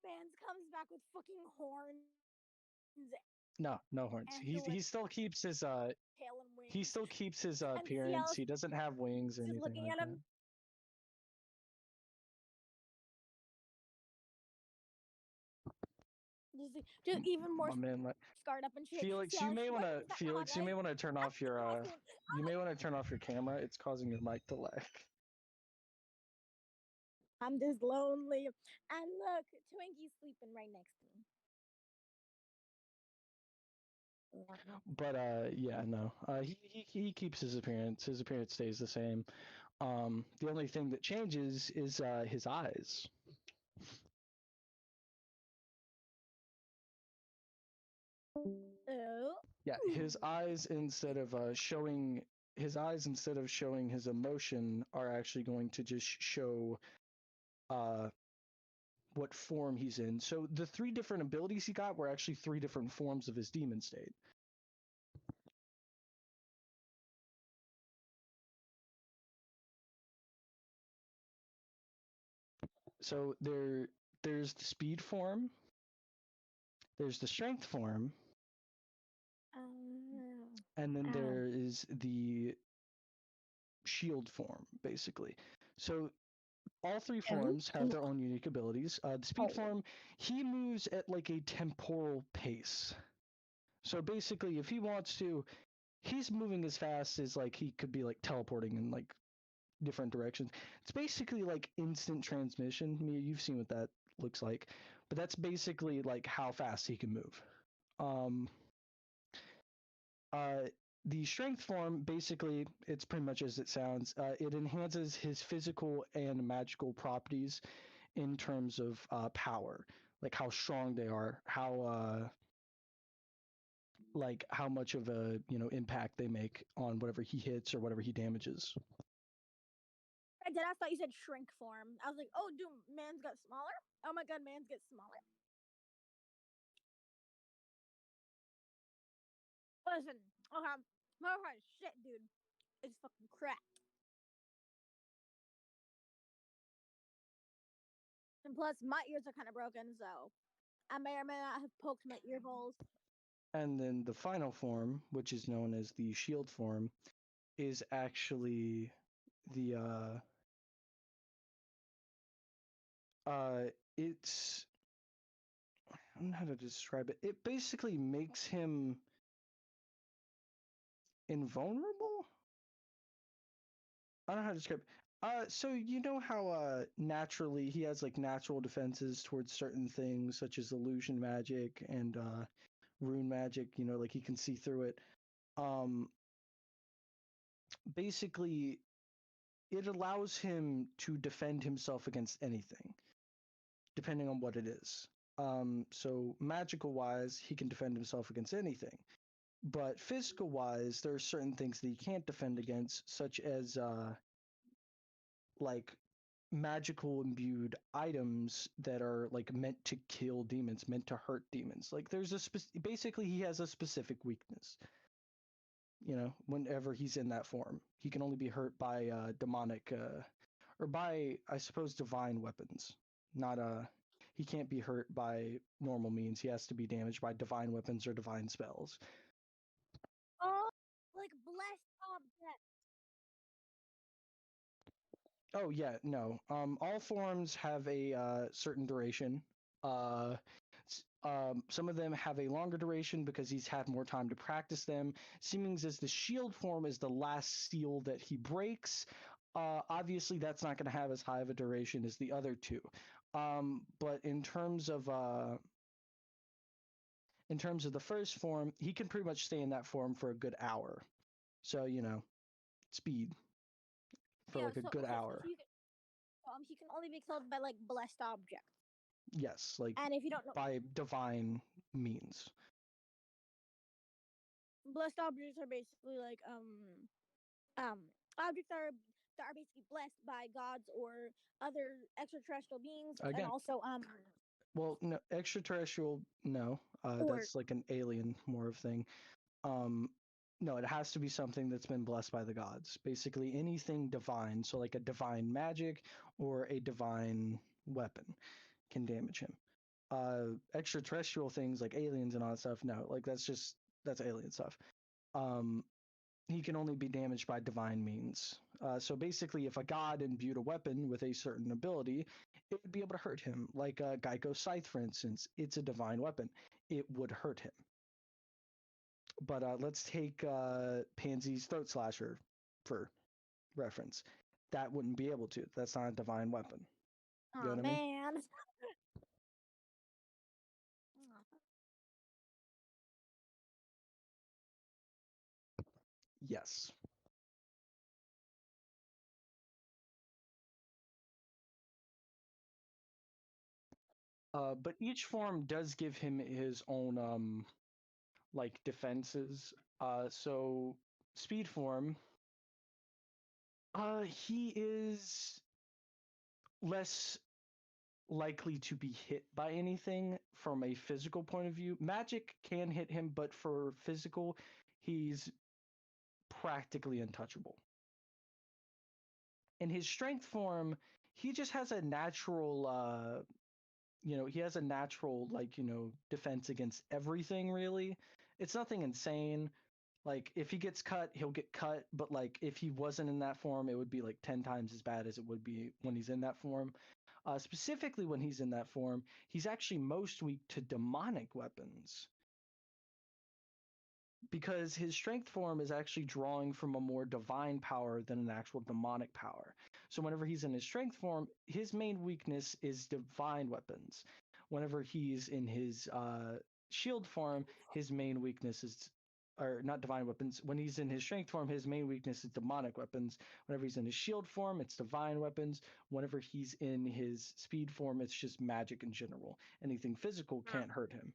Mans comes back with fucking horns. No horns. He still keeps his tail and wings. He still keeps his appearance. He doesn't have wings or anything looking like at him. that. Just even more My man, like, scarred up and shit. Felix, you may want to turn off your you may want to turn off your camera. It's causing your mic to lag. I'm just lonely. And look, Twinkie's sleeping right next to me. But yeah, no. He keeps his appearance. His appearance stays the same. The only thing that changes is his eyes. Oh. Yeah, his eyes instead of showing his emotion are actually going to just show what form he's in. So the 3 different abilities he got were actually 3 different forms of his demon state. So there's the speed form, there's the strength form, and then there is the shield form, basically. So all 3 forms have their own unique abilities. The speed form, he moves at like a temporal pace. So basically, if he wants to, he's moving as fast as like he could be like teleporting in like different directions. It's basically like instant transmission. Mia, you've seen what that looks like, but that's basically like how fast he can move. The strength form, basically, it's pretty much as it sounds. It enhances his physical and magical properties in terms of power, like how strong they are, how like how much of a impact they make on whatever he hits or whatever he damages. I did. I thought you said shrink form. I was like, oh, do mans get smaller? Oh my god, mans get smaller. Listen, okay, my shit, dude. It's fucking crap. And plus, my ears are kind of broken, so I may or may not have poked my ear holes. And then the final form, which is known as the shield form, is actually the it's I don't know how to describe it. It basically makes him invulnerable. I don't know how to describe it. So you know how naturally he has like natural defenses towards certain things such as illusion magic and rune magic, like he can see through it. Basically it allows him to defend himself against anything, depending on what it is. So magical wise, he can defend himself against anything. But physical wise, there are certain things that he can't defend against, such as like magical imbued items that are like meant to kill demons, meant to hurt demons. Like there's basically he has a specific weakness. Whenever he's in that form, he can only be hurt by demonic or by, I suppose, divine weapons. Not he can't be hurt by normal means. He has to be damaged by divine weapons or divine spells. Oh, like blessed object. Oh yeah, no. All forms have a certain duration. Uh, some of them have a longer duration because he's had more time to practice them. Seemings as the shield form is the last seal that he breaks. Obviously, that's not going to have as high of a duration as the other two. But in terms of the first form, he can pretty much stay in that form for a good hour. So speed for Yeah, like a good hour. He can only be killed by like blessed objects. Yes, like and if you don't know, by divine means. Blessed objects are basically like objects that are basically blessed by gods or other extraterrestrial beings, Again, and also well, no, extraterrestrial, no, or that's like an alien more of thing. Um, no, it has to be something that's been blessed by the gods. Basically, anything divine, so like a divine magic or a divine weapon, can damage him. Extraterrestrial things like aliens and all that stuff, no, like that's alien stuff. He can only be damaged by divine means. So basically, if a god imbued a weapon with a certain ability, it would be able to hurt him. Like Geico's Scythe, for instance, it's a divine weapon. It would hurt him. But let's take Pansy's Throat Slasher for reference. That wouldn't be able to. That's not a divine weapon. You know what I mean? man. Yes. But each form does give him his own like defenses. So speed form, he is less likely to be hit by anything from a physical point of view. Magic can hit him, but for physical, he's practically untouchable. In his strength form, he just has a natural he has a natural defense against everything really. It's nothing insane. Like if he gets cut, he'll get cut, but like if he wasn't in that form, it would be like 10 times as bad as it would be when he's in that form. Specifically when he's in that form, he's actually most weak to demonic weapons because his strength form is actually drawing from a more divine power than an actual demonic power. So whenever he's in his strength form, his main weakness is divine weapons. Whenever he's in his shield form, his main weakness is, or not divine weapons. When he's in his strength form, his main weakness is demonic weapons. Whenever he's in his shield form, it's divine weapons. Whenever he's in his speed form, it's just magic in general. Anything physical can't hurt him.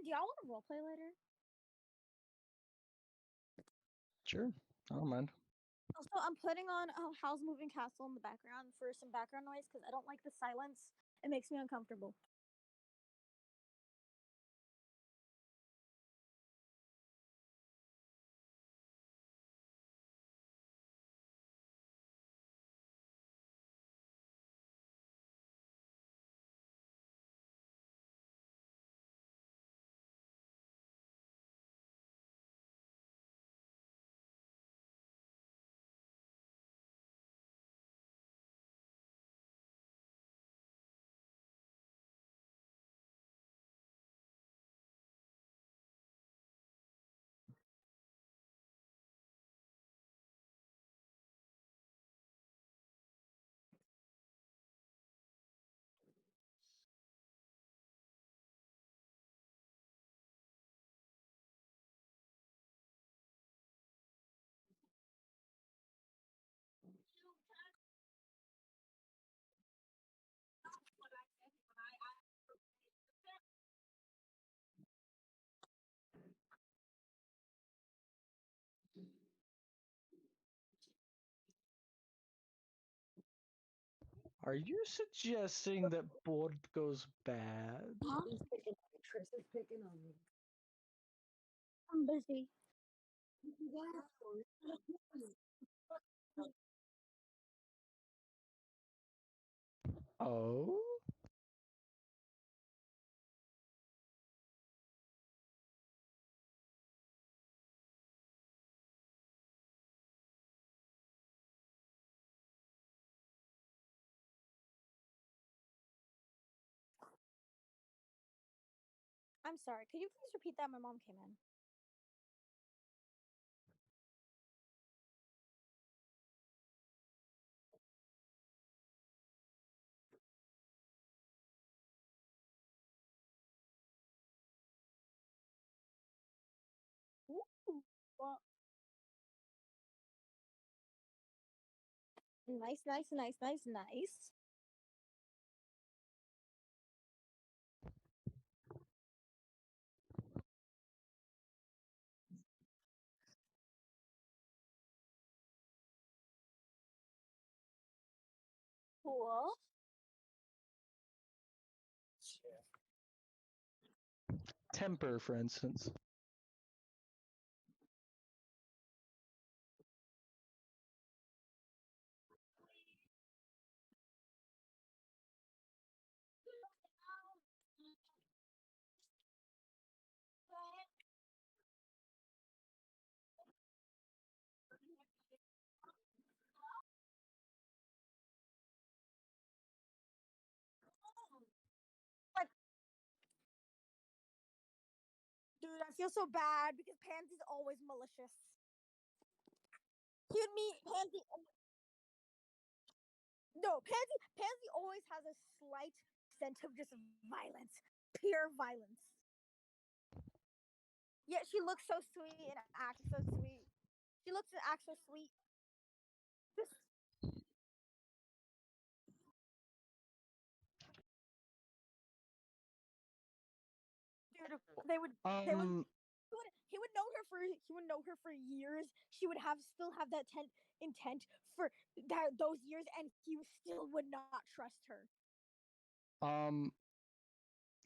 do y'all want to roleplay later? Sure, I don't mind. Also, I'm putting on Howl's Moving Castle in the background for some background noise because I don't like the silence. It makes me uncomfortable. Are you suggesting that board goes bad? Huh? Tris is picking on me. I'm busy. Oh? I'm sorry. Could you please repeat that? My mom came in. Ooh, well, nice, nice, nice, nice, nice. Cool. Temper, for instance. Dude, I feel so bad because Pansy's always malicious. You and me, Pansy. No, Pansy always has a slight sense of just violence, pure violence. Yet she looks so sweet and acts so sweet. She looks and acts so sweet. Just dude, they would he would know her for years. She would still have that intent for those years, and he still would not trust her.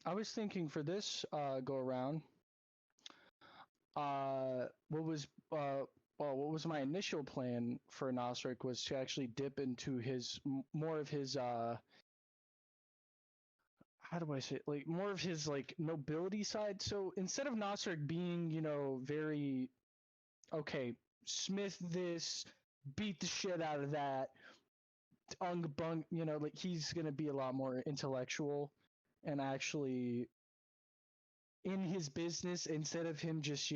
I was thinking for this go around, what was my initial plan for Nosric was to actually dip into his more of his how do I say it? Like more of his like nobility side. So instead of Nosric being, very okay, smith this, beat the shit out of that, bung, like he's gonna be a lot more intellectual and actually in his business instead of him just,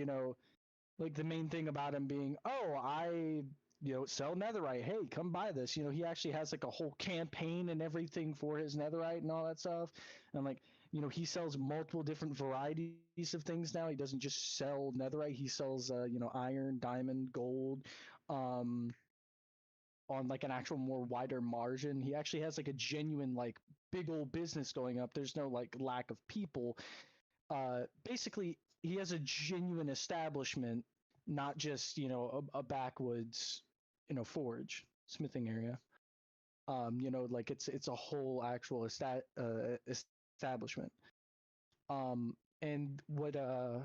like the main thing about him being, oh, I, sell netherite. Hey, come buy this. He actually has like a whole campaign and everything for his netherite and all that stuff. And like, he sells multiple different varieties of things now. He doesn't just sell netherite. He sells, iron, diamond, gold, on like an actual more wider margin. He actually has like a genuine, like big old business going up. There's no like lack of people. basically he has a genuine establishment, not just a backwoods forge smithing area. Like it's a whole actual establishment. And what I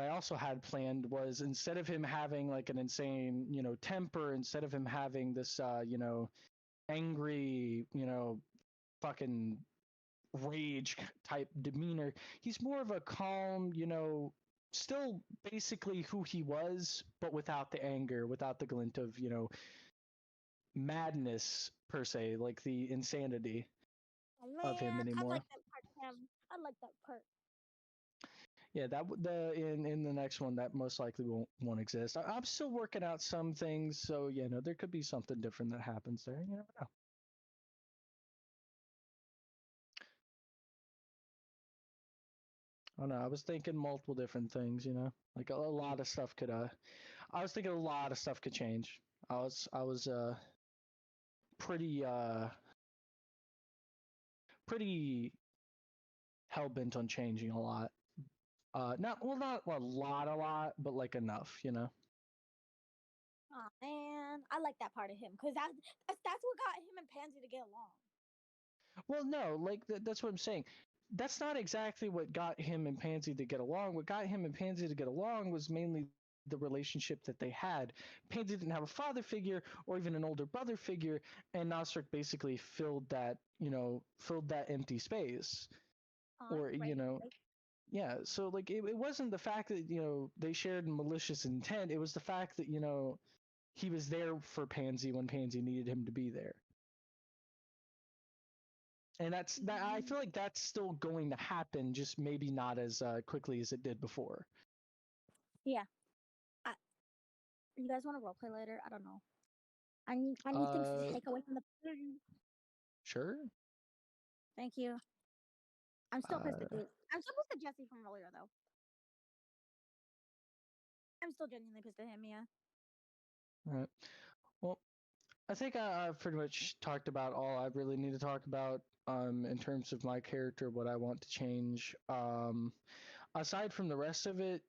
also had planned was, instead of him having like an insane temper, instead of him having this angry fucking rage type demeanor, he's more of a calm, still basically who he was, but without the anger, without the glint of madness per se, like the insanity Oh, of him man, I anymore. like that part, Cam. I like that part. Yeah, in the next one that most likely won't exist. I'm still working out some things, so there could be something different that happens there. You never know. I don't know. I was thinking multiple different things. Like a lot of stuff could. I was thinking a lot of stuff could change. I was pretty pretty hell bent on changing a lot. Not a lot, but like enough. Oh man, I like that part of him because that's what got him and Pansy to get along. Well, no, like that's what I'm saying. That's not exactly what got him and Pansy to get along. What got him and Pansy to get along was mainly the relationship that they had. Pansy didn't have a father figure or even an older brother figure, and Nostrik basically filled that empty space. Or Right, right. yeah. So like it wasn't the fact that they shared malicious intent. It was the fact that he was there for Pansy when Pansy needed him to be there. And that I feel like that's still going to happen, just maybe not as quickly as it did before. Yeah. You guys want to roleplay later? I don't know. I need things to take away from the. Sure. Thank you. I'm still pissed at you. I'm still pissed at Jesse from earlier though. I'm still genuinely pissed at him. Yeah. All right. Well, I think I've pretty much talked about all I really need to talk about in terms of my character, what I want to change. Aside from the rest of it,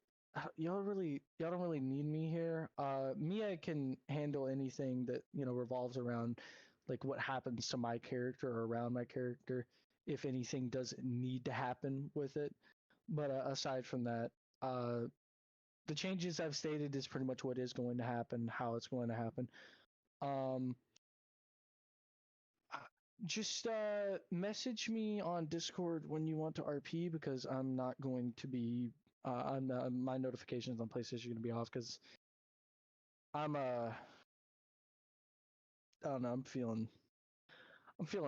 y'all don't really need me here. Mia can handle anything that revolves around like what happens to my character or around my character, if anything doesn't need to happen with it. But aside from that, the changes I've stated is pretty much what is going to happen, how it's going to happen. Um, just message me on Discord when you want to RP, because I'm not going to be my notifications on PlayStation are going to be off, because I'm I don't know, I'm feeling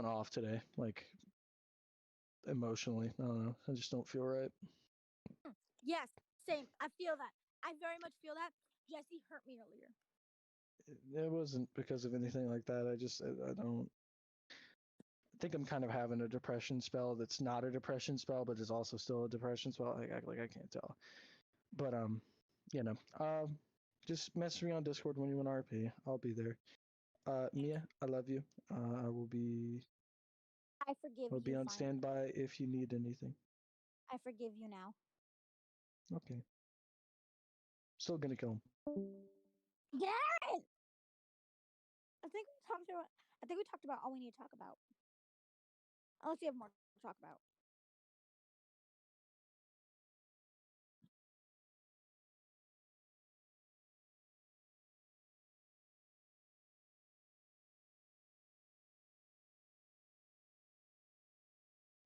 off today, like emotionally. I don't know, I just don't feel right. Yes. Same. I feel that. I very much feel that. Jesse hurt me earlier. It wasn't because of anything like that. I don't. I think I'm kind of having a depression spell that's not a depression spell, but is also still a depression spell. I act like I can't tell. But you know, just message me on Discord when you want RP. I'll be there. Mia, I love you. I will be. I forgive I'll be you. on Finally. standby if you need anything. I forgive you now. Okay. Still gonna kill him. Garrett. I think we talked about all we need to talk about. Unless you have more to talk about.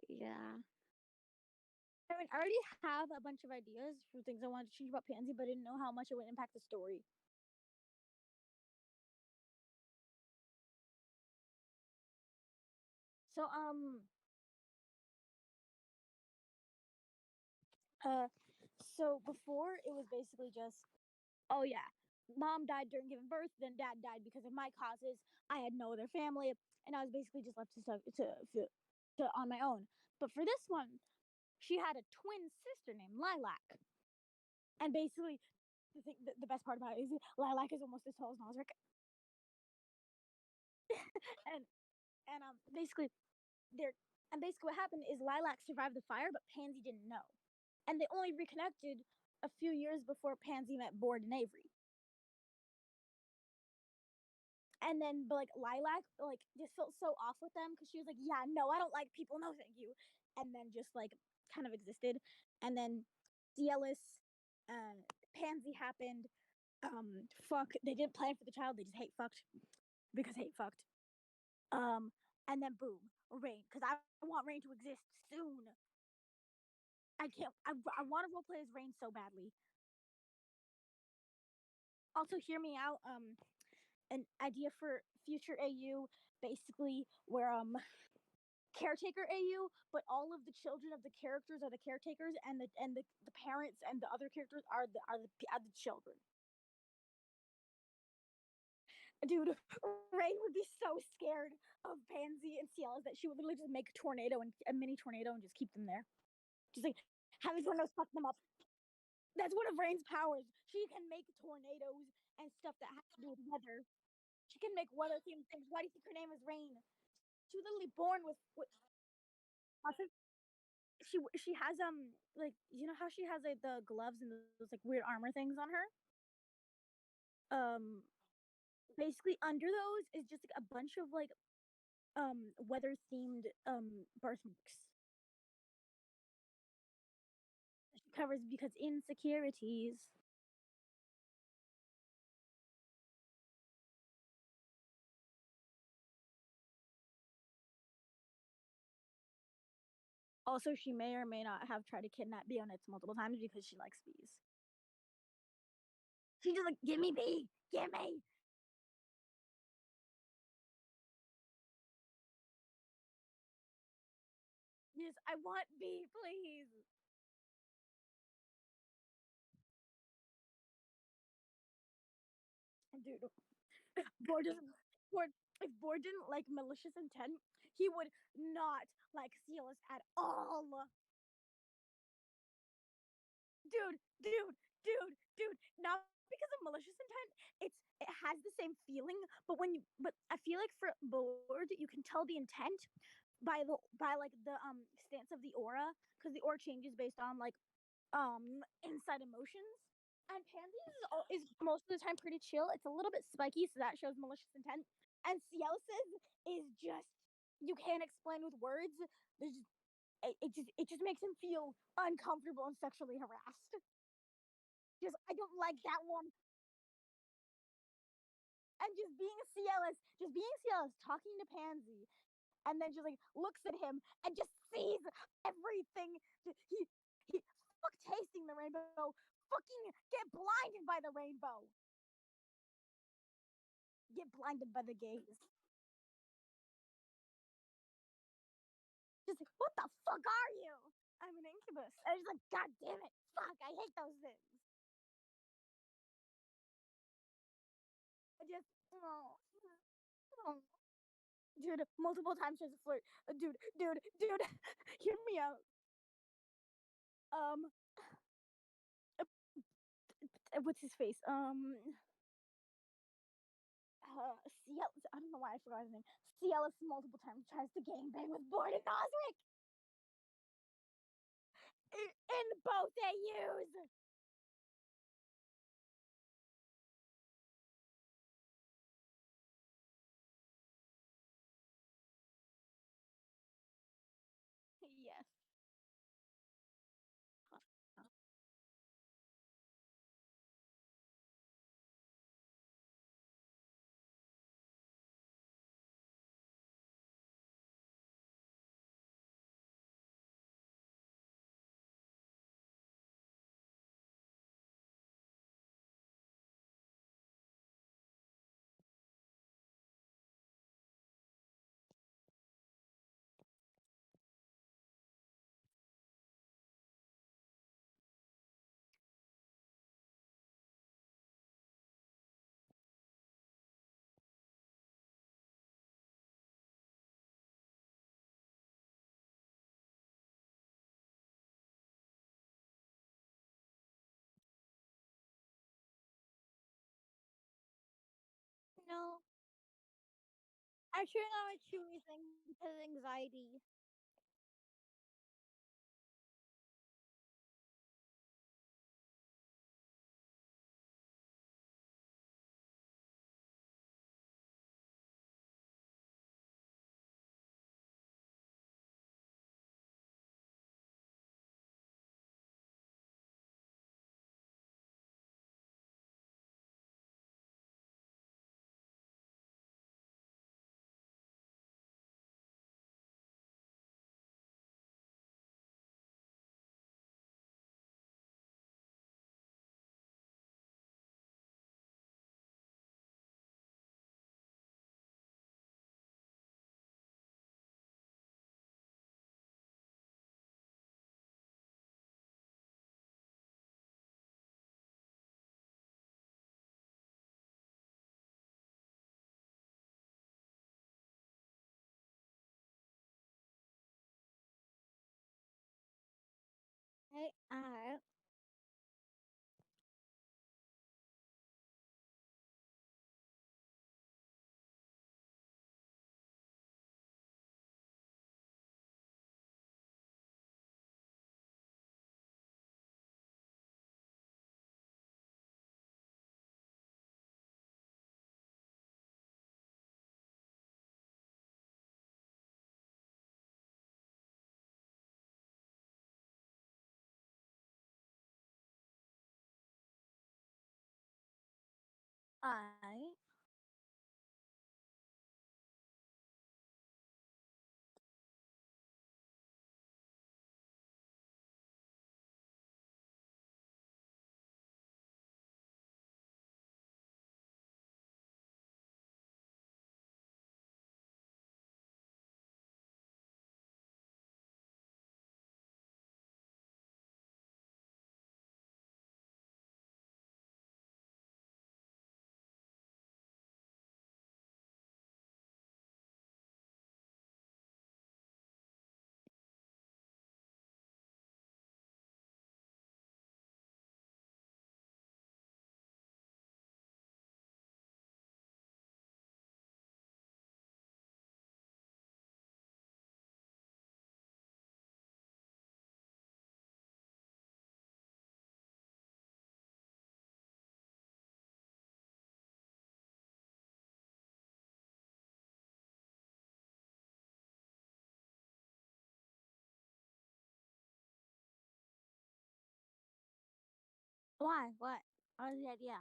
Yeah. I mean, I already have a bunch of ideas for things I wanted to change about Pansy, but I didn't know how much it would impact the story. So uh so before it was basically just, oh yeah, mom died during giving birth, then dad died because of my causes. I had no other family, and I was basically just left to on my own. But for this one, she had a twin sister named Lilac, and basically the best part about it is Lilac is almost as tall as Nosric, and basically they're And basically, what happened is Lilac survived the fire, but Pansy didn't know. And they only reconnected a few years before Pansy met Board and Avery. And then, but like Lilac, like just felt so off with them because she was like, "Yeah, no, I don't like people. No, thank you." And then just like kind of existed. And then Cialis, Pansy happened. Fuck, they didn't plan for the child. They just hate fucked because hate fucked. And then boom, Rain, because I want Rain to exist soon. I can't. I want to roleplay as Rain so badly. Also, hear me out. An idea for future AU, basically where caretaker AU, but all of the children of the characters are the caretakers, and the parents and the other characters are the children. Dude, Rain would be so scared of Pansy and Cialis that she would literally just make a mini tornado and just keep them there. Just like have the tornadoes fuck them up. That's one of Rain's powers. She can make tornadoes and stuff that has to do with weather. She can make weather themed things. Why do you think her name is Rain? She was literally born with also, she has like you know how she has like the gloves and those like weird armor things on her. Um, basically under those is just like a bunch of like weather themed birthmarks. She covers because insecurities. Also, she may or may not have tried to kidnap Beonets multiple times because she likes bees. She just like, give me bee, give me. Yes, I want bee, please. Dude, Board doesn't. Board, if Board didn't like malicious intent, he would not like Cialis at all. Dude. Not because of malicious intent. It has the same feeling, but but I feel like for Board, you can tell the intent by like the stance of the aura, because the aura changes based on like inside emotions. And Pansy is most of the time pretty chill. It's a little bit spiky, so that shows malicious intent. And Cialis's is just you can't explain with words. There's just, it just makes him feel uncomfortable and sexually harassed. Just I don't like that one. And just being Cialis, talking to Pansy, and then just like looks at him and just sees everything. He fuck tasting the rainbow. Fucking get blinded by the rainbow. Get blinded by the gaze. Just like, what the fuck are you? I'm an incubus. And he's like, God damn it. Fuck, I hate those things. I just, oh, oh. Dude, multiple times tries to flirt. Dude, hear me out. Um, what's his face? Cialis, I don't know why I forgot his name. Cialis multiple times tries to gangbang with Board and Osric in both AUs. Yes. No, I turned on a chewy thing because of anxiety. I. Why? What? What was the idea?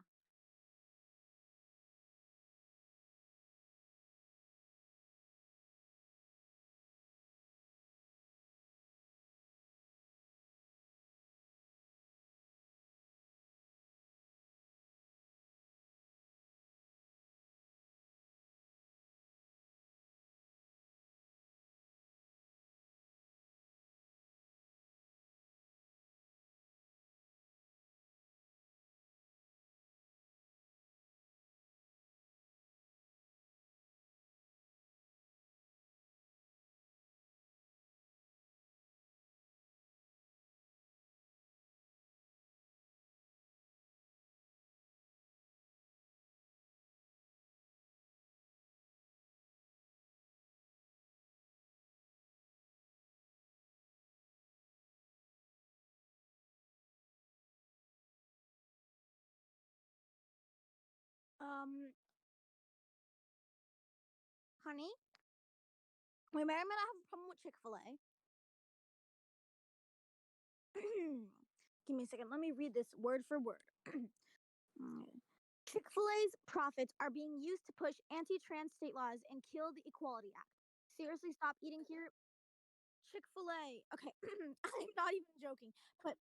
Honey, we may or may not have a problem with Chick-fil-A. Give me a second. Let me read this word for word. Chick-fil-A's profits are being used to push anti-trans state laws and kill the Equality Act. Seriously, stop eating here. Chick-fil-A. Okay, I'm not even joking. But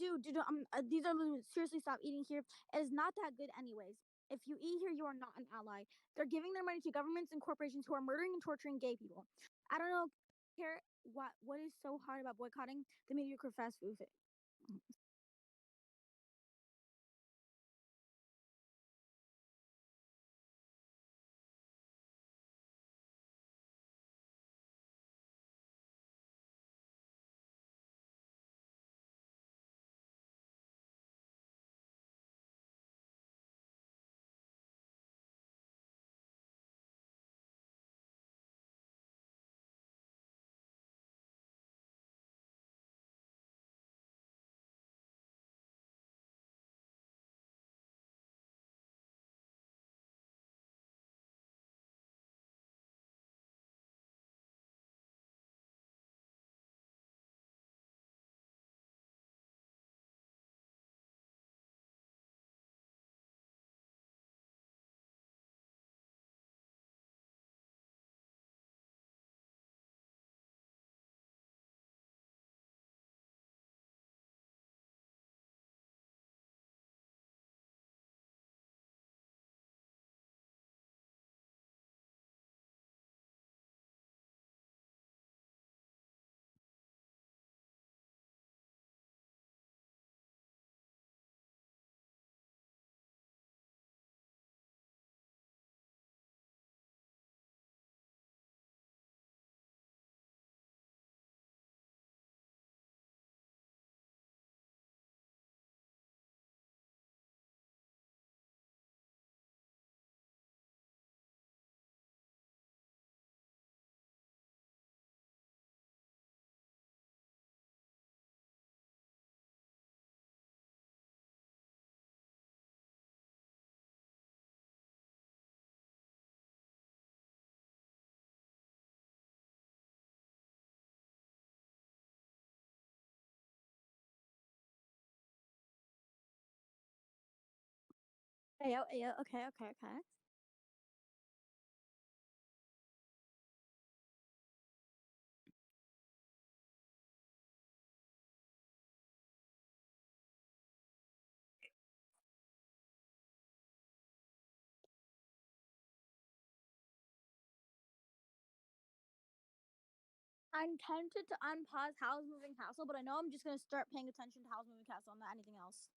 dude, these are seriously stop eating here. It is not that good, anyways. If you eat here, you are not an ally. They're giving their money to governments and corporations who are murdering and torturing gay people. I don't know care what is so hard about boycotting the mediocre fast food. Yeah, okay. I'm tempted to unpause Howl's Moving Castle, but I know I'm just gonna start paying attention to Howl's Moving Castle and not anything else.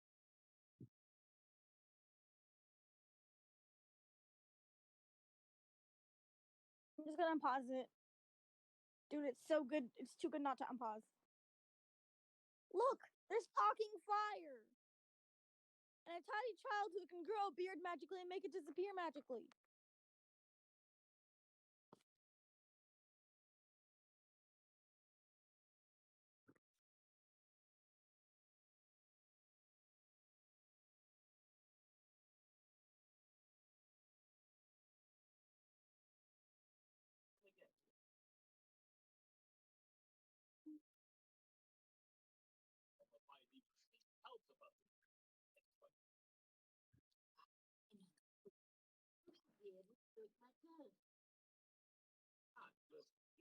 I'm just gonna unpause it. Dude, it's so good. It's too good not to unpause. Look, there's talking fire! And a tiny child who can grow a beard magically and make it disappear magically.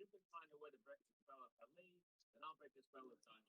You can find a way to break the spell of Helene, and I'll break the spell of Tanya.